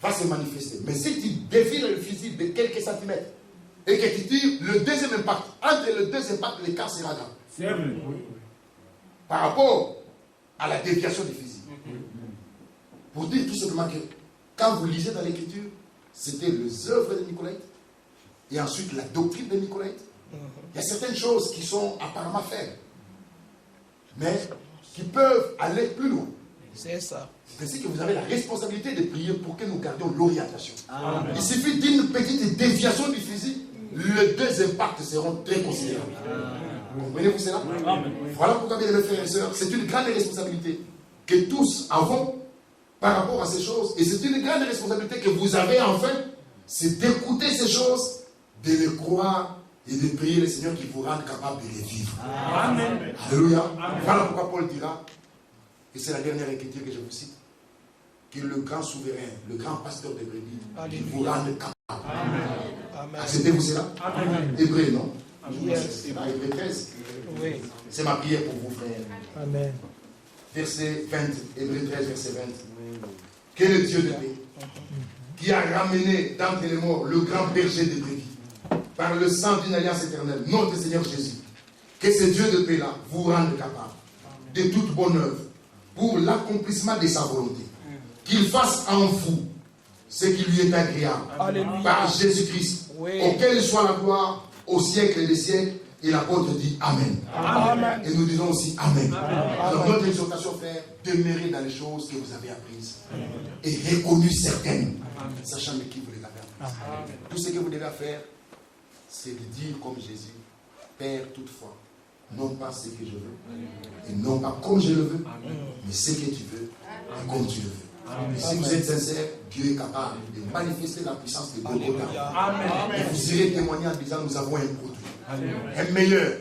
va se manifester. Mais si tu défiles le fusil de quelques centimètres et que tu tires, le deuxième impact, entre les deux impacts, l'écart sera grand. C'est vrai. Par rapport à la déviation du fusil. Pour dire tout simplement que quand vous lisez dans l'Écriture, c'était les œuvres de Nicolaïte et ensuite la doctrine de Nicolaïte. Il y a certaines choses qui sont apparemment faibles, mais qui peuvent aller plus loin. C'est ça. C'est ainsi que vous avez la responsabilité de prier pour que nous gardions l'orientation. Il suffit d'une petite déviation du fusil, les deux impacts seront très considérables. Comprenez-vous cela? Voilà pourquoi, bien aimés frères et sœurs, c'est une grande responsabilité que tous avons par rapport à ces choses. Et c'est une grande responsabilité que vous avez enfin, c'est d'écouter ces choses, de les croire et de prier le Seigneur qui vous rende capable de les vivre. Amen. Alléluia. Voilà pourquoi Paul dira, et c'est la dernière écriture que je vous cite, que le grand souverain, le grand pasteur de brebis, qui vous rende capable. Amen. Acceptez-vous cela? Amen. Hébreu, non? Yes. Hébreu 13. Oui. C'est ma prière pour vous, frères. Amen. Verset 20, Hébreu 13, verset 20. Que le Dieu de paix, qui a ramené d'entre les morts le grand berger de brebis, par le sang d'une alliance éternelle, notre Seigneur Jésus, que ce Dieu de paix-là vous rende capable de toute bonne œuvre pour l'accomplissement de sa volonté. Qu'il fasse en vous ce qui lui est agréable. Alléluia. Par Jésus-Christ, oui. Auquel soit la gloire au siècle des siècles. Et l'apôtre dit Amen. Amen. Et nous disons aussi Amen. Alors notre exhortation, frère, demeurez dans les choses que vous avez apprises. Amen. Et reconnues certaines, sachant de qui vous les avez apprises. Amen. Tout ce que vous devez faire, c'est de dire comme Jésus, Père, toutefois, non pas ce que je veux, et non pas comme je le veux, mais ce que tu veux, et comme tu le veux. Et si vous êtes sincère, Dieu est capable de manifester la puissance de Golgotha. Et vous irez témoigner en disant, nous avons un produit, un meilleur,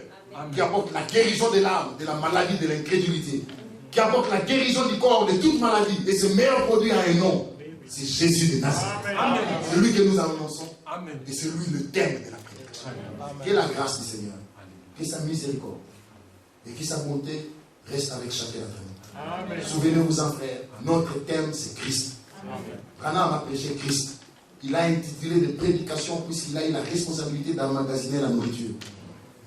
qui apporte la guérison de l'âme, de la maladie, de l'incrédulité, qui apporte la guérison du corps, de toute maladie. Et ce meilleur produit a un nom, c'est Jésus de Nazareth. C'est lui que nous annonçons, et c'est lui le thème de la prédication. Que la grâce du Seigneur que sa miséricorde et que sa bonté restent avec chacun d'entre nous. Souvenez-vous-en, frère, notre thème c'est Christ. Branham a prêché Christ. Il a intitulé des prédications puisqu'il a eu la responsabilité d'emmagasiner la nourriture.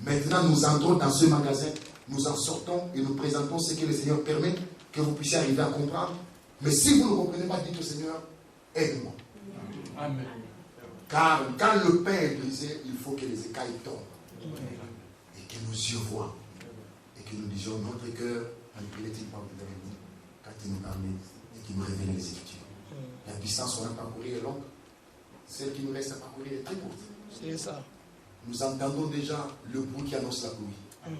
Maintenant, nous entrons dans ce magasin, nous en sortons et nous présentons ce que le Seigneur permet, que vous puissiez arriver à comprendre. Mais si vous ne comprenez pas, dites au Seigneur, aide-moi. Amen. Car quand le pain est brisé, il faut que les écailles tombent. Et que nos yeux voient. Et que nous disions, notre cœur, il est-il pas avec nous quand il nous parlait et qu'il nous révèle les Écritures. La distance qu'on a parcourue est longue. Celle qui nous reste à parcourir est très courte. C'est ça. Nous entendons déjà le bruit qui annonce la pluie.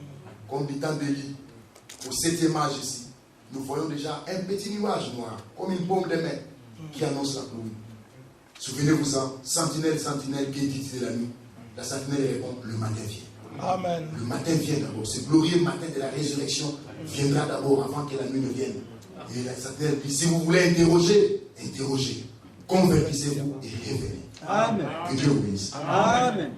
Comme du temps d'Élie, au 7e âge ici, nous voyons déjà un petit nuage noir, comme une paume de main, qui annonce la pluie. Souvenez-vous-en, sentinelle, sentinelle, qui dit de la nuit. La sentinelle répond, le matin vient. Amen. Le matin vient d'abord. Ce glorieux matin de la résurrection viendra d'abord avant que la nuit ne vienne. Et la sentinelle dit, si vous voulez interroger, interrogez. Convertissez-vous et revenez. Amen. Que Dieu vous bénisse. Amen.